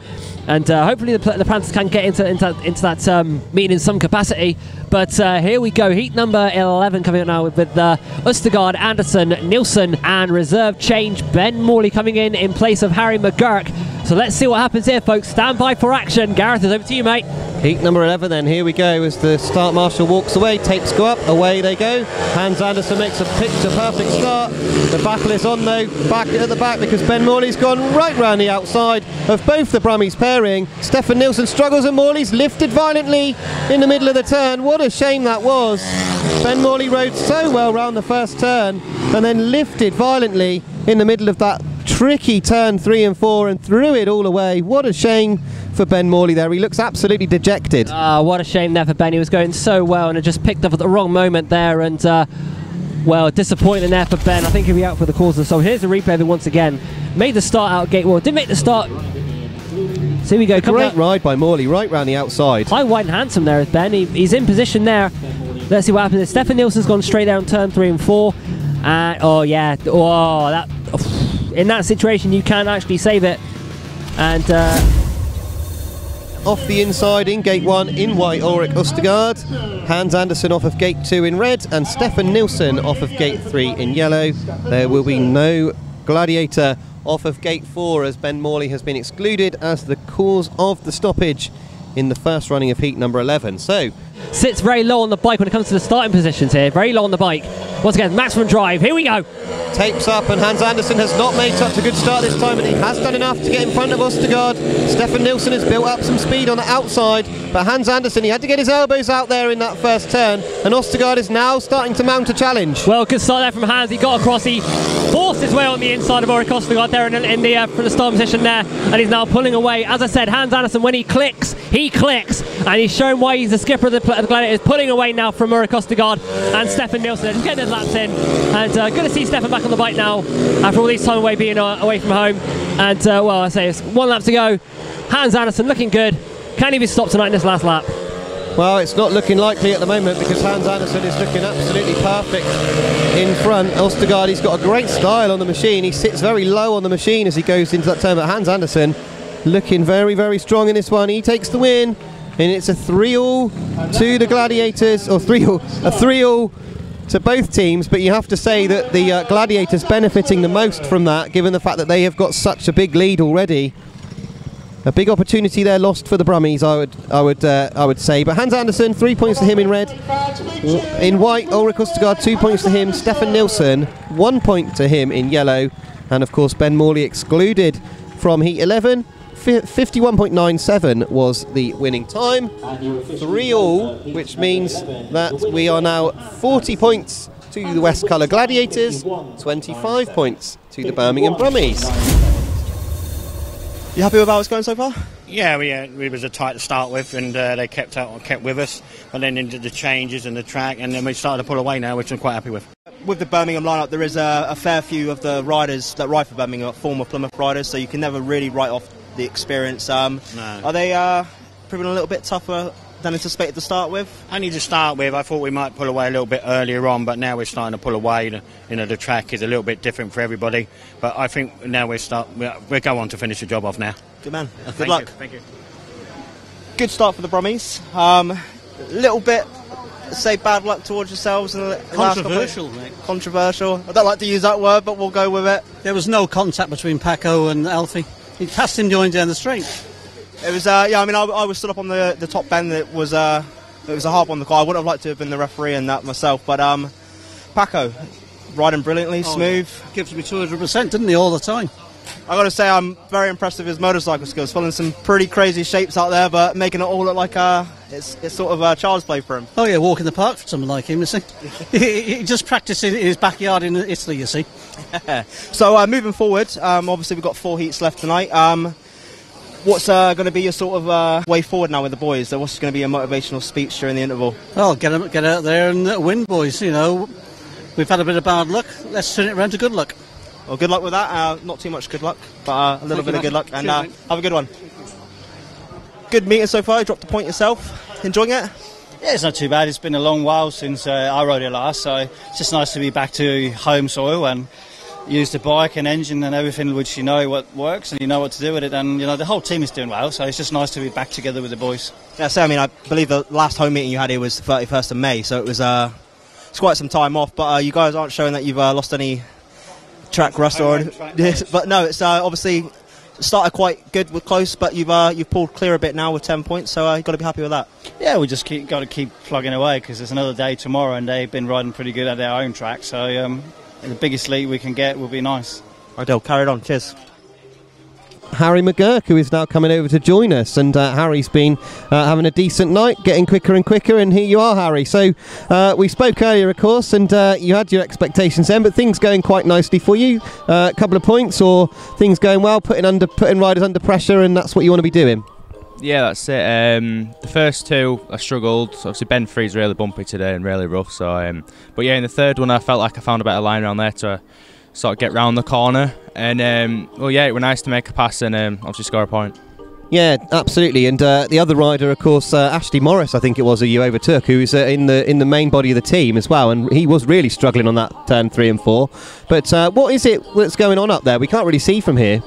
And hopefully the Panthers can get into that meeting in some capacity. But here we go, heat number 11 coming up now with OSTERGAARD, Andersen, NIELSEN, and reserve change Ben Morley coming in place of Harry McGurk. So let's see what happens here, folks. Stand by for action. Gareth, is over to you, mate. Heat number 11 then, here we go as the start marshal walks away, tapes go up, away they go. Hans Andersen makes a picture perfect start. The battle is on though, back at the back, because Ben Morley's gone right round the outside of both the Brummies pairing. Stefan NIELSEN struggles and Morley's lifted violently in the middle of the turn. What a shame that was. Ben Morley rode so well round the first turn and then lifted violently in the middle of that tricky turn 3 and 4 and threw it all away. What a shame for Ben Morley there. He looks absolutely dejected. What a shame there for Ben. He was going so well and had just picked up at the wrong moment there, and well, disappointing there for Ben. I think he'll be out for the cause. So here's the replay of it once again. Made the start out gate 1. Didn't make the start. So here we go. Great ride by Morley right round the outside. High, wide and handsome there with Ben. He's in position there. Let's see what happens. Stefan NIELSEN's gone straight down turn 3 and 4. Oh yeah. Oh, that. In that situation, you can actually save it. And off the inside in Gate 1 in white, Ulrich OSTERGAARD. Hans Andersen off of Gate 2 in red, and Stefan NIELSEN off of Gate 3 in yellow. There will be no Gladiator off of Gate 4 as Ben Morley has been excluded as the cause of the stoppage in the first running of heat number 11. So, sits very low on the bike when it comes to the starting positions here. Very low on the bike. Once again, maximum drive. Here we go. Tapes up, and Hans Andersen has not made such a good start this time, but he has done enough to get in front of OSTERGAARD. Stefan NIELSEN has built up some speed on the outside, but Hans Andersen, he had to get his elbows out there in that first turn, and OSTERGAARD is now starting to mount a challenge. Well, good start there from Hans. He got across, he forced his way on the inside of Ulrich OSTERGAARD there from the start position there, and he's now pulling away. As I said, Hans Andersen, when he clicks, and he's shown why he's the skipper of the Gladiators, pulling away now from Ulrich OSTERGAARD and Stefan NIELSEN. Just getting his laps in, and good to see Stefan back on the bike now after all this time away, being away from home. And well, I say it's 1 lap to go. Hans Andersen looking good. Can he be stopped tonight in this last lap? Well, it's not looking likely at the moment because Hans Andersen is looking absolutely perfect in front. OSTERGAARD, he's got a great style on the machine. He sits very low on the machine as he goes into that turn, but Hans Andersen looking very, very strong in this one. He takes the win, and it's a 3-all to the Gladiators, or a 3-all to both teams, but you have to say that the Gladiators benefiting the most from that, given the fact that they have got such a big lead already. A big opportunity there lost for the Brummies, I would say. But Hans Andersen, 3 points to him in red. In white, Ulrich OSTERGAARD, 2 points to him. Stefan NIELSEN, 1 point to him in yellow. And of course, Ben Morley excluded from heat 11. 51.97 was the winning time. 3-all, which means that we are now 40 points to the West Colour Gladiators, 25 points to the Birmingham Brummies. You happy with how it's going so far? Yeah, we was a tight to start with, and they kept with us, and then into the changes and the track, and then we started to pull away now, which I'm quite happy with. With the Birmingham lineup, there is a fair few of the riders that ride for Birmingham are former Plymouth riders, so you can never really write off the experience. No. Are they proving a little bit tougher than anticipated to start with? Only to start with, I thought we might pull away a little bit earlier on, but now we're starting to pull away. The track is a little bit different for everybody, but I think now we'll go on to finish the job off now. Good man. Good Thank luck. you. Thank you. Good start for the Brummies. Little bit, say, bad luck towards yourselves. In the Controversial, mate. Controversial. I don't like to use that word, but we'll go with it. There was no contact between Paco and Alfie. He passed him going down the straight. It was, I was stood up on the top bend. It was a hard one. I would have liked to have been the referee in that myself, but Paco riding brilliantly, smooth. Gives me 200%, didn't he, all the time? I got to say, I'm very impressed with his motorcycle skills. Following some pretty crazy shapes out there, but making it all look like it's sort of child's play for him. Oh yeah, walk in the park for someone like him, you see. he just practiced in his backyard in Italy, you see. So moving forward, obviously we've got 4 heats left tonight. What's going to be your sort of way forward now with the boys? So what's going to be a motivational speech during the interval? Oh, get out there and win, boys. You know, we've had a bit of bad luck. Let's turn it around to good luck. Well, good luck with that. Not too much good luck, but a little bit of good luck. And have a good one. Good meeting so far. You dropped a point yourself. Enjoying it? Yeah, it's not too bad. It's been a long while since I rode it last, so it's just nice to be back to home soil and use the bike and engine and everything, which you know what works and you know what to do with it, and you know the whole team is doing well, so it's just nice to be back together with the boys. Yeah, so I believe the last home meeting you had here was the 31st of May, so it was it's quite some time off, but you guys aren't showing that you've lost any track rust or anything. But no, it's obviously started quite good with close, but you've pulled clear a bit now with 10 points, so you've got to be happy with that. Yeah, we just got to keep plugging away because there's another day tomorrow and they've been riding pretty good at their own track, so the biggest lead we can get will be nice. Ideal, carry it on, cheers. Harry McGurk, who is now coming over to join us, and Harry's been having a decent night, getting quicker and quicker, and here you are, Harry. So we spoke earlier, of course, and you had your expectations then, but things going quite nicely for you. A couple of points, or things going well, putting riders under pressure, and that's what you want to be doing. Yeah, that's it. The first two I struggled. Obviously Ben 3's really bumpy today and really rough, so but yeah, in the third one I felt like I found a better line around there to sort of get round the corner, and well, yeah, it was nice to make a pass and obviously score a point. Yeah, absolutely. And the other rider, of course, Ashley Morris, I think it was, who you overtook, who's in the main body of the team as well, and he was really struggling on that turn 3 and 4. But what is it that's going on up there? We can't really see from here.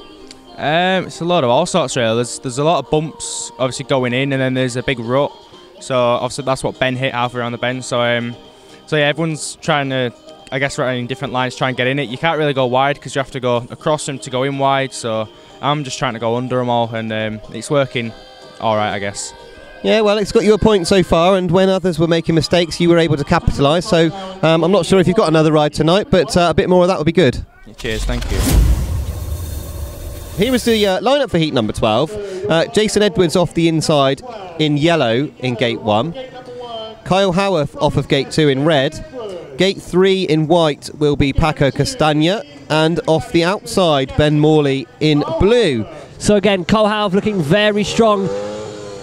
It's a lot of all sorts, really. There's a lot of bumps, obviously, going in, and then there's a big rut. So obviously that's what Ben hit halfway around the bend. So yeah, everyone's trying to, I guess, running different lines, try and get in it. You can't really go wide because you have to go across them to go in wide. So I'm just trying to go under them all, and it's working all right, I guess. Yeah, well, it's got you a point so far, and when others were making mistakes, you were able to capitalise. So I'm not sure if you've got another ride tonight, but a bit more of that would be good. Cheers, thank you. Here is the lineup for heat number 12. Jason Edwards off the inside in yellow in gate 1. Kyle Howarth off of gate 2 in red. Gate 3 in white will be Paco CASTAGNA, and off the outside Ben Morley in blue. So again, Kyle Howarth looking very strong,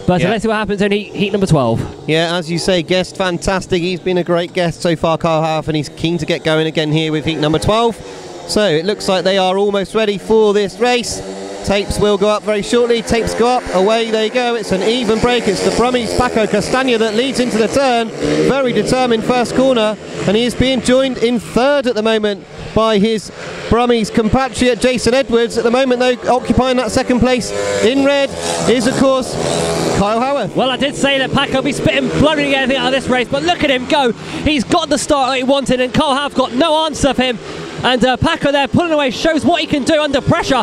but let's see what happens in heat number 12. Yeah, as you say, guest fantastic. He's been a great guest so far, Kyle Howarth, and he's keen to get going again here with heat number 12. So it looks like they are almost ready for this race. Tapes will go up very shortly. Tapes go up, away they go. It's an even break. It's the Brummies Paco CASTAGNA that leads into the turn. Very determined first corner, and he is being joined in third at the moment by his Brummies compatriot Jason Edwards. At the moment, though, occupying that second place in red is, of course, Kyle Howarth. Well, I did say that Paco will be spitting blood to get anything out of this race, but look at him go. He's got the start that he wanted, and Kyle Howarth got no answer for him. And Paco there pulling away shows what he can do under pressure.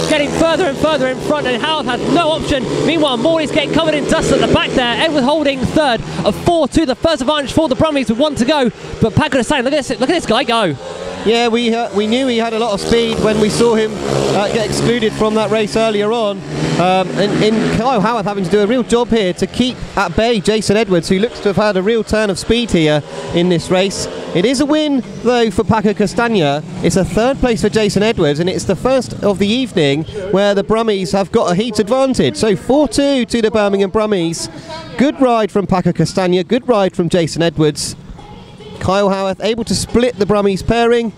Getting further and further in front, and Howarth has no option. Meanwhile, Morley's getting covered in dust at the back there. Edward holding third of 4-2. The first advantage for the Brummies with 1 to go. But Paco is saying, look at this guy go. Yeah, we knew he had a lot of speed when we saw him get excluded from that race earlier on. And Kyle Howarth having to do a real job here to keep at bay Jason Edwards, who looks to have had a real turn of speed here in this race. It is a win, though, for Paco CASTAGNA. It's a third place for Jason Edwards, and it's the first of the evening where the Brummies have got a heat advantage. So 4-2 to the Birmingham Brummies. Good ride from Paco CASTAGNA, good ride from Jason Edwards. Kyle Howarth able to split the Brummies pairing,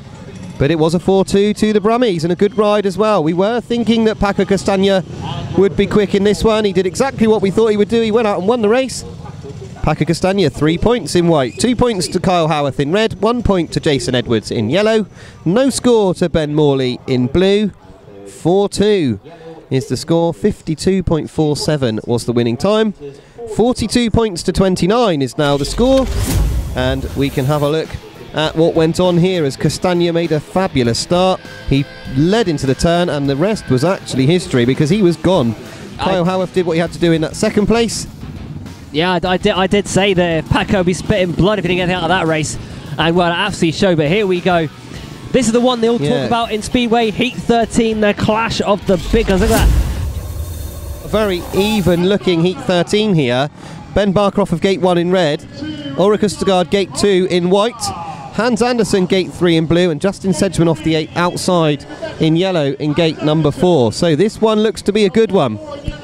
But it was a 4-2 to the Brummies, and a good ride as well. We were thinking that Paco CASTAGNA would be quick in this one. He did exactly what we thought he would do. He went out and won the race. Paco CASTAGNA 3 points in white, 2 points to Kyle Howarth in red, 1 point to Jason Edwards in yellow, no score to Ben Morley in blue. 4-2 is the score, 52.47 was the winning time. 42 points to 29 is now the score, and we can have a look at what went on here as CASTAGNA made a fabulous start. He led into the turn, and the rest was actually history because he was gone. Kyle Howarth did what he had to do in that second place. Yeah, I did say that Paco would be spitting blood if he didn't get out of that race, and well, absolutely showed. But here we go. This is the one they all talk about in Speedway, Heat 13, the clash of the big guns. Look at that. A very even looking Heat 13 here. Ben Barker off of gate 1 in red, Ulrich OSTERGAARD gate 2 in white, Hans Andersen gate 3 in blue, and Justin Sedgmen off the outside in yellow in gate number 4. So this one looks to be a good one.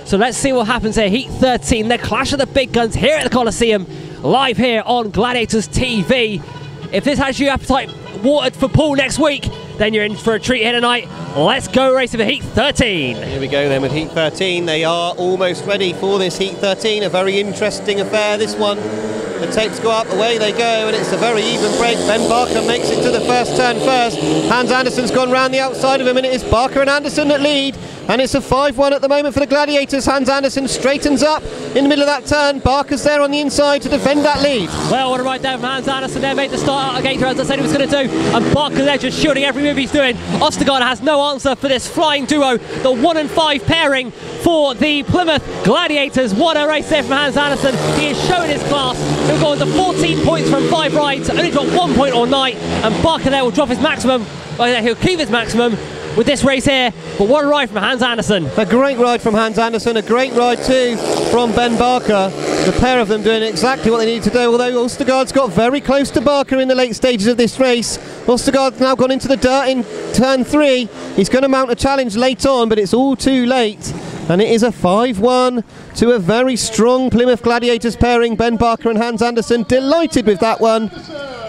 So let's see what happens here. Heat 13, the clash of the big guns here at the Coliseum, live here on Gladiators TV. If this has your appetite watered for pool next week, then you're in for a treat here tonight. Let's go racing for Heat 13. Here we go then with Heat 13. They are almost ready for this Heat 13. A very interesting affair, this one. The tapes go up, away they go, and it's a very even break. Ben Barker makes it to the first turn first. Hans Andersen's gone round the outside of him, and it is Barker and Andersen that lead. And it's a 5-1 at the moment for the Gladiators. Hans Andersen straightens up in the middle of that turn. Barker's there on the inside to defend that lead. Well, what a ride there from Hans Andersen there. Made the start out against her, as I said he was going to do. And Barker there just shielding every move he's doing. OSTERGAARD has no answer for this flying duo. The 1 and 5 pairing for the Plymouth Gladiators. What a race there from Hans Andersen. He is showing his class. He'll go on to 14 points from 5 rides. Only dropped 1 point all night. And Barker there will drop his maximum. Well, he'll keep his maximum with this race here, but what a ride from Hans Andersen. A great ride from Hans Andersen, a great ride too from Ben Barker. The pair of them doing exactly what they need to do, although OSTERGAARD's got very close to Barker in the late stages of this race. OSTERGAARD's now gone into the dirt in turn 3. He's going to mount a challenge late on, but it's all too late. And it is a 5-1 to a very strong Plymouth Gladiators pairing, Ben Barker and Hans Andersen. Delighted with that one.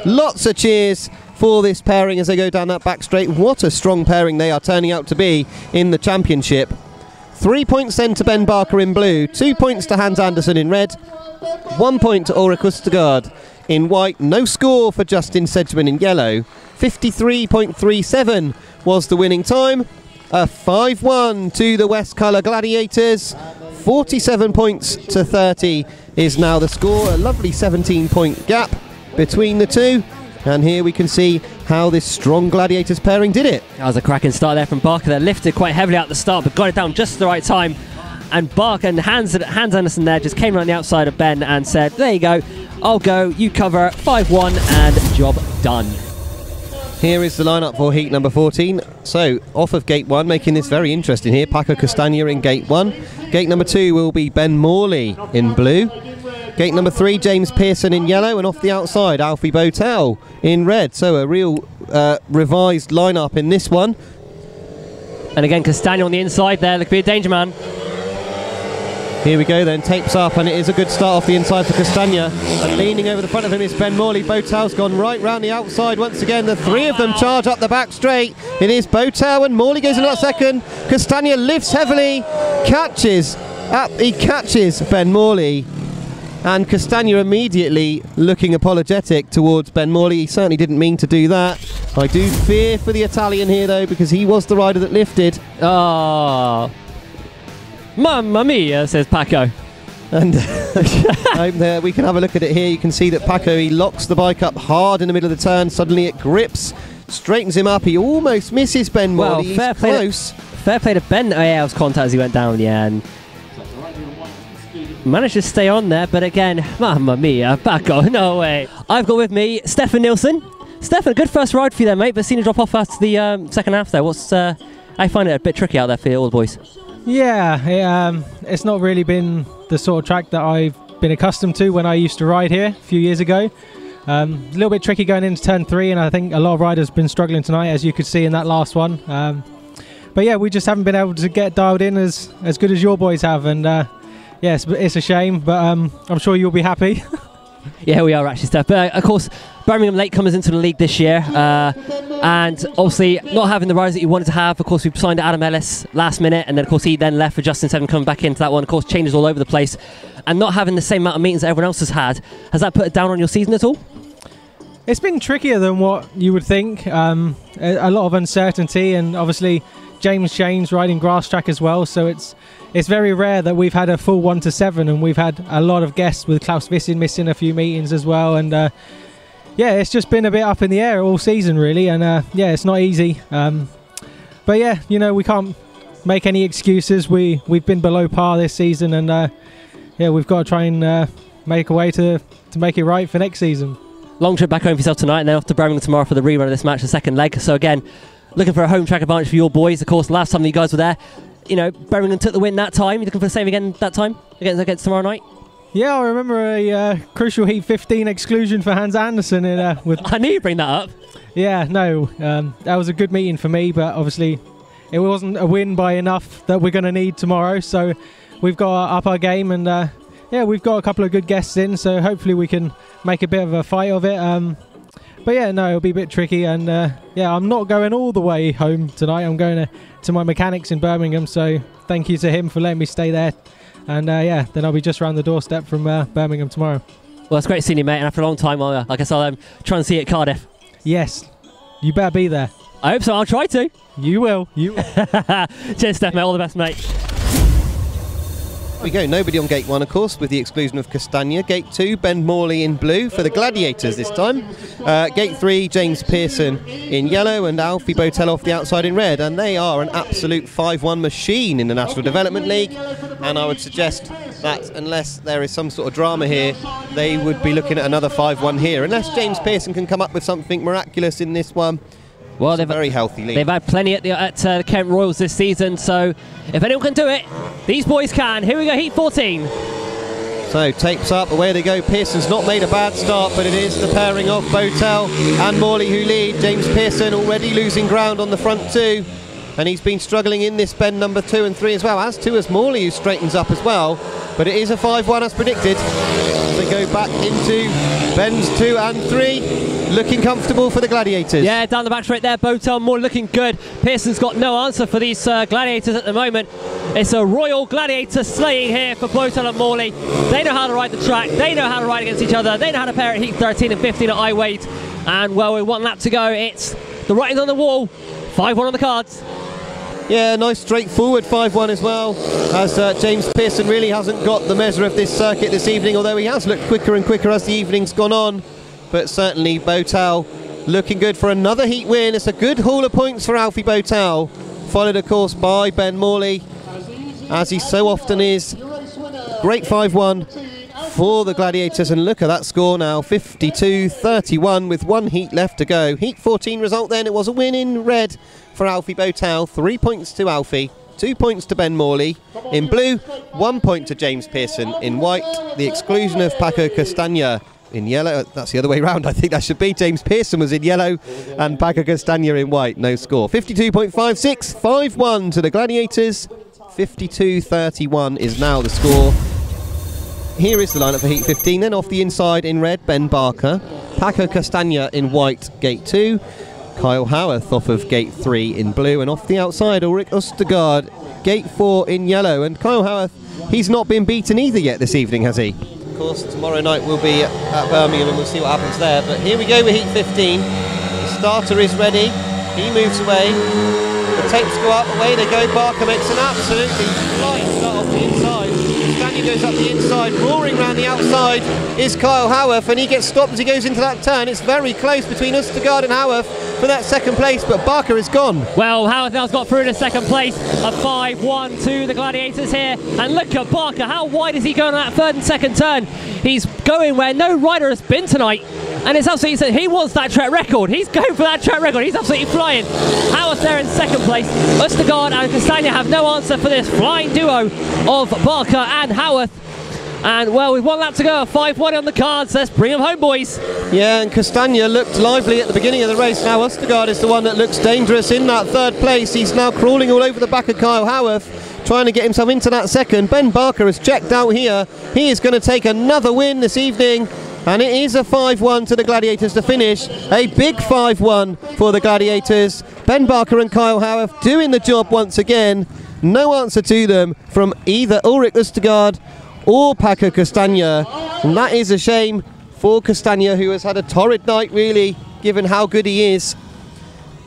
Lots of cheers for this pairing as they go down that back straight. What a strong pairing they are turning out to be in the championship. 3 points then to Ben Barker in blue, 2 points to Hans Andersen in red, 1 point to Ulrich OSTERGAARD in white, no score for Justin Sedgmen in yellow. 53.37 was the winning time. A 5-1 to the West Colour Gladiators. 47 points to 30 is now the score. A lovely 17-point gap between the two. And here we can see how this strong Gladiators pairing did it. That was a cracking start there from Barker. They lifted quite heavily at the start, but got it down just at the right time. And Barker and Hans Andersen there just came around the outside of Ben and said, there you go, I'll go, you cover, 5-1, and job done. Here is the lineup for heat number 14. So, off of gate 1, making this very interesting here, Paco CASTAGNA in gate 1. Gate number 2 will be Ben Morley in blue. Gate number 3, James Pearson in yellow, and off the outside, Alfie BOWTELL in red. So a real revised lineup in this one. And again, CASTAGNA on the inside there, look, be a danger man. Here we go then, tapes up, and it is a good start off the inside for CASTAGNA. And leaning over the front of him is Ben Morley. BOWTELL's gone right round the outside once again. The three of them charge up the back straight. It is BOWTELL, and Morley goes in that second. CASTAGNA lifts heavily, he catches Ben Morley. And CASTAGNA immediately looking apologetic towards Ben Morley. He certainly didn't mean to do that. I do fear for the Italian here, though, because he was the rider that lifted. Oh, mamma mia, says Paco. And there, we can have a look at it here. You can see that Paco, he locks the bike up hard in the middle of the turn. Suddenly it grips, straightens him up. He almost misses Ben Morley. Well, fair play to Ben. Oh, yeah, it was contact as he went down, yeah. And managed to stay on there, but again, mamma mia, Paco, no way. I've got with me Stefan NIELSEN. Stefan, a good first ride for you there, mate, but seen you drop off after the second half there. I find it a bit tricky out there for all the boys. Yeah, it's not really been the sort of track that I've been accustomed to when I used to ride here a few years ago. A little bit tricky going into turn 3, and I think a lot of riders have been struggling tonight, as you could see in that last one. But yeah, we just haven't been able to get dialed in as good as your boys have, and yes, it's a shame, but I'm sure you'll be happy. Yeah, we are actually, Steph. But of course, Birmingham latecomers into the league this year. And obviously, not having the riders that you wanted to have. Of course, we signed Adam Ellis last minute, and then of course he then left for Justin Sedgmen coming back into that one. Of course, changes all over the place, and not having the same amount of meetings that everyone else has had. Has that put it down on your season at all? It's been trickier than what you would think. A lot of uncertainty, and obviously James Shane's riding grass track as well. So it's very rare that we've had a full 1 to 7, and we've had a lot of guests with Klaus Vissin missing a few meetings as well. And yeah, it's just been a bit up in the air all season, really. And yeah, it's not easy. But yeah, you know, we can't make any excuses. We've been below par this season, and yeah, we've got to try and make a way to make it right for next season. Long trip back home for yourself tonight, and then off to Birmingham tomorrow for the rerun of this match, the second leg. So again, looking for a home track advantage for your boys. Of course, last time you guys were there, you know, Birmingham took the win that time. You looking for the same again that time against tomorrow night? Yeah, I remember a crucial Heat 15 exclusion for Hans Andersen. With I knew you'd bring that up. Yeah, no, that was a good meeting for me, but obviously it wasn't a win by enough that we're going to need tomorrow. So we've got to up our game, and yeah, we've got a couple of good guests in, so hopefully we can make a bit of a fight of it. But yeah, no, it'll be a bit tricky, and yeah, I'm not going all the way home tonight. I'm going to my mechanics in Birmingham, so thank you to him for letting me stay there. And yeah, then I'll be just around the doorstep from Birmingham tomorrow. Well, it's great seeing you, mate, and after a long time, I guess I'll try and see you at Cardiff. Yes, you better be there. I hope so, I'll try to. You will. Cheers, Steph, mate, all the best, mate. We go, nobody on gate 1, of course, with the exclusion of Castagna. Gate 2, Ben Morley in blue for the Gladiators this time. Gate 3, James Pearson in yellow, and Alfie BOWTELL off the outside in red. And they are an absolute 5-1 machine in the National Development League. And I would suggest that unless there is some sort of drama here, they would be looking at another 5-1 here. Unless James Pearson can come up with something miraculous in this one. Well, they've very healthy league. They've had plenty at the Kent Royals this season, so if anyone can do it, these boys can. Here we go, Heat 14. So tapes up, away they go. Pearson's not made a bad start, but it is the pairing of BOWTELL and Morley who lead. James Pearson already losing ground on the front two, and he's been struggling in this bend number 2 and 3 as well, as too as Morley, who straightens up as well. But it is a 5-1 as predicted. They go back into bends 2 and 3. Looking comfortable for the Gladiators. Yeah, down the back straight there, BOWTELL more looking good. Pearson's got no answer for these Gladiators at the moment. It's a royal Gladiator slaying here for BOWTELL and Morley. They know how to ride the track, they know how to ride against each other, they know how to pair at Heat 13 and 15 at Haywood. And well, with 1 lap to go, it's the writing's on the wall. 5-1 on the cards. Yeah, nice straightforward 5-1 as well, as James Pearson really hasn't got the measure of this circuit this evening, although he has looked quicker and quicker as the evening's gone on. But certainly BOWTELL looking good for another heat win. It's a good haul of points for Alfie BOWTELL, followed of course by Ben Morley, as he so often is. Great 5-1 for the Gladiators, and look at that score now, 52-31 with 1 heat left to go. Heat 14 result then, it was a win in red for Alfie BOWTELL, 3 points to Alfie, 2 points to Ben Morley in blue, 1 point to James Pearson in white, the exclusion of Paco CASTAGNA in yellow. That's the other way round, I think that should be. James Pearson was in yellow and Paco CASTAGNA in white. No score. 52.56, 5-1 to the Gladiators. 52-31 is now the score. Here is the lineup for Heat 15. Then off the inside in red, Ben Barker. Paco CASTAGNA in white, gate 2. Kyle Howarth off of gate 3 in blue. And off the outside, Ulrich OSTERGAARD, gate 4 in yellow. And Kyle Howarth, he's not been beaten either yet this evening, has he? Of course, tomorrow night we'll be at Birmingham and we'll see what happens there. But here we go with Heat 15. The starter is ready. He moves away. The tapes go up. Away they go. Barker makes an absolutely flying start off the inside. Stanley goes up the inside. Roaring round the outside is Kyle Howarth, and he gets stopped as he goes into that turn. It's very close between OSTERGAARD and Howarth for that second place, but Barker is gone. Well, Howarth now's got through to second place. A 5-1 to the Gladiators here. And look at Barker. How wide is he going on that third and second turn? He's going where no rider has been tonight. And it's absolutely, he wants that track record. He's going for that track record. He's absolutely flying. Howarth there in second place. OSTERGAARD and CASTAGNA have no answer for this flying duo of Barker and Howarth. And well, with 1 lap to go, 5-1 on the cards. Let's bring them home, boys. Yeah, and CASTAGNA looked lively at the beginning of the race. Now OSTERGAARD is the one that looks dangerous in that third place. He's now crawling all over the back of Kyle Howarth, trying to get himself into that second. Ben Barker is checked out here. He is going to take another win this evening. And it is a 5-1 to the Gladiators to finish. A big 5-1 for the Gladiators. Ben Barker and Kyle Howarth doing the job once again. No answer to them from either Ulrich OSTERGAARD or Paco CASTAGNA. And that is a shame for Castagna, who has had a torrid night, really, given how good he is.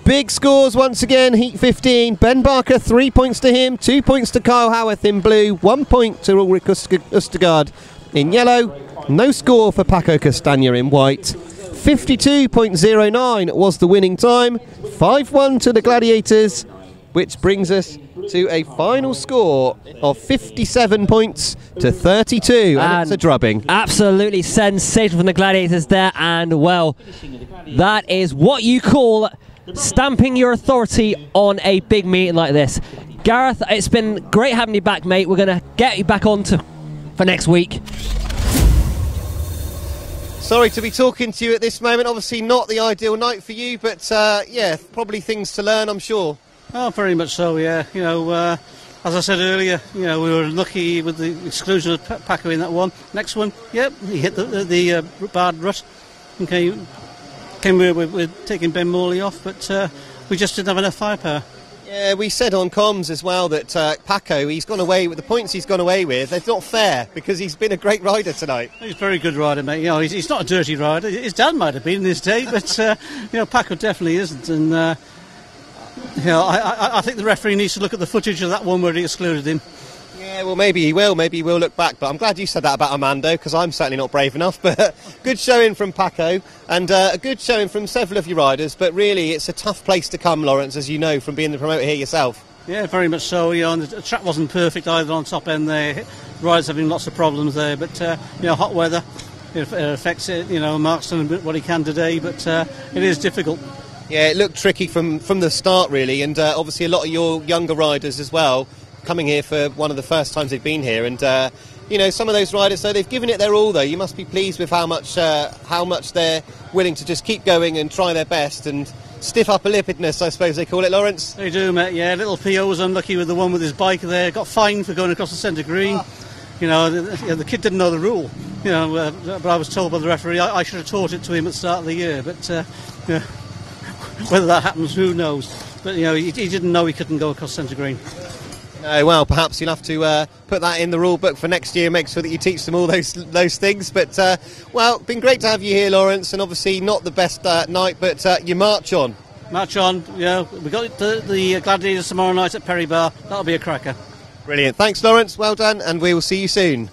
Big scores once again, heat 15. Ben Barker, 3 points to him, 2 points to Kyle Howarth in blue, 1 point to Ulrich OSTERGAARD in yellow. No score for Paco CASTAGNA in white. 52.09 was the winning time. 5-1 to the Gladiators, which brings us to a final score of 57 points to 32, and it's a drubbing. Absolutely sensational from the Gladiators there, and well, that is what you call stamping your authority on a big meeting like this. Gareth, it's been great having you back, mate. We're going to get you back on for next week. Sorry to be talking to you at this moment. Obviously not the ideal night for you, but yeah, probably things to learn, I'm sure. Oh, very much so, yeah. You know, as I said earlier, you know, we were lucky with the exclusion of Paco in that one. Next one, yep, he hit the bad rut. Okay, we're taking Ben Morley off, but we just didn't have enough firepower. Yeah, we said on comms as well that Paco, he's gone away with the points he's gone away with. It's not fair because he's been a great rider tonight. He's a very good rider, mate. You know, he's not a dirty rider. His dad might have been in his day, but you know, Paco definitely isn't. And you know, I think the referee needs to look at the footage of that one where he excluded him. Yeah, well, maybe he will. Maybe he will look back. But I'm glad you said that about Armando, because I'm certainly not brave enough. But good showing from Paco, and a good showing from several of your riders. But really, it's a tough place to come, Laurence, as you know from being the promoter here yourself. Yeah, very much so. You know, and the track wasn't perfect either on top end there. Riders having lots of problems there. But you know, hot weather it affects it. You know, Mark's done what he can today, but it is difficult. Yeah, it looked tricky from the start, really, and obviously a lot of your younger riders as well coming here for one of the first times they've been here, and you know, some of those riders, so they've given it their all, though. You must be pleased with how much they're willing to just keep going and try their best, and stiff upper lippedness, I suppose they call it, Laurence. They do, mate. Yeah, little P.O. was unlucky with the one with his bike there, got fined for going across the centre green. You know, the kid didn't know the rule. You know, but I was told by the referee I should have taught it to him at the start of the year, but you know, whether that happens, who knows? But you know, he didn't know he couldn't go across centre green. No, well, perhaps you'll have to put that in the rule book for next year, make sure that you teach them all those things. But well, been great to have you here, Laurence, and obviously not the best night, but you march on. March on. You know, we got the Gladiators tomorrow night at Perry Bar. That'll be a cracker. Brilliant. Thanks, Laurence. Well done, and we will see you soon.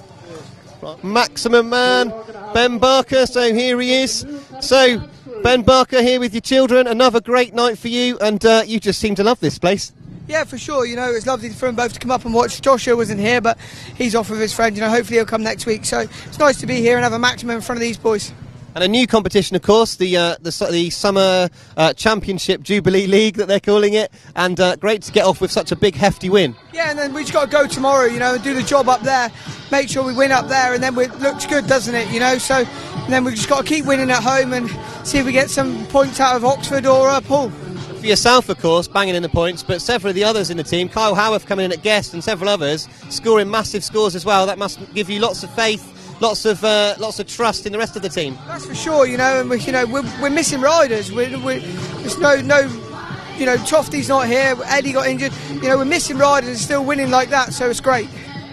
Maximum man, Ben Barker. So here he is. So Ben Barker here with your children. Another great night for you, and you just seem to love this place. Yeah, for sure. You know, it's lovely for them both to come up and watch. Joshua wasn't here, but he's off with his friend. You know, hopefully he'll come next week. So it's nice to be here and have a maximum in front of these boys. And a new competition, of course, the Summer Championship Jubilee League that they're calling it. And great to get off with such a big, hefty win. Yeah, and then we just got to go tomorrow, you know, and do the job up there. Make sure we win up there, and then it looks good, doesn't it? You know, so and then we just got to keep winning at home and see if we get some points out of Oxford or Hull. For yourself, of course, banging in the points, but several of the others in the team, Kyle Howarth coming in at guest and several others scoring massive scores as well. That must give you lots of faith, lots of trust in the rest of the team. That's for sure, you know, and we're missing riders. There's no, you know, Tofty's not here. Eddie got injured. You know, we're missing riders and still winning like that, so it's great.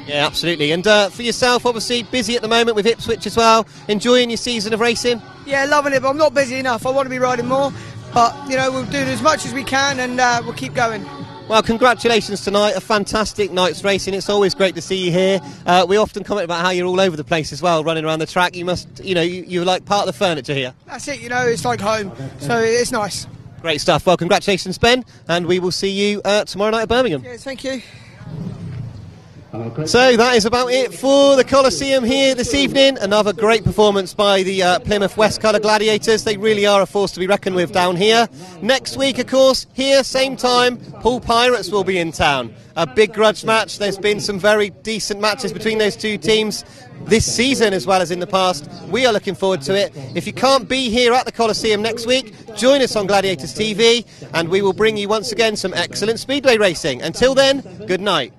Yeah, absolutely. And for yourself, obviously busy at the moment with Ipswich as well. Enjoying your season of racing? Yeah, loving it, but I'm not busy enough. I want to be riding more. But, you know, we'll do as much as we can, and we'll keep going. Well, congratulations tonight. A fantastic night's racing. It's always great to see you here. We often comment about how you're all over the place as well, running around the track. You must, you know, you're like part of the furniture here. That's it, you know, it's like home. So it's nice. Great stuff. Well, congratulations, Ben, and we will see you tomorrow night at Birmingham. Yes, thank you. So that is about it for the Coliseum here this evening. Another great performance by the Plymouth West Colour Gladiators. They really are a force to be reckoned with down here. Next week, of course, here, same time, Poole Pirates will be in town. A big grudge match. There's been some very decent matches between those two teams this season as well as in the past. We are looking forward to it. If you can't be here at the Coliseum next week, join us on Gladiators TV and we will bring you once again some excellent speedway racing. Until then, good night.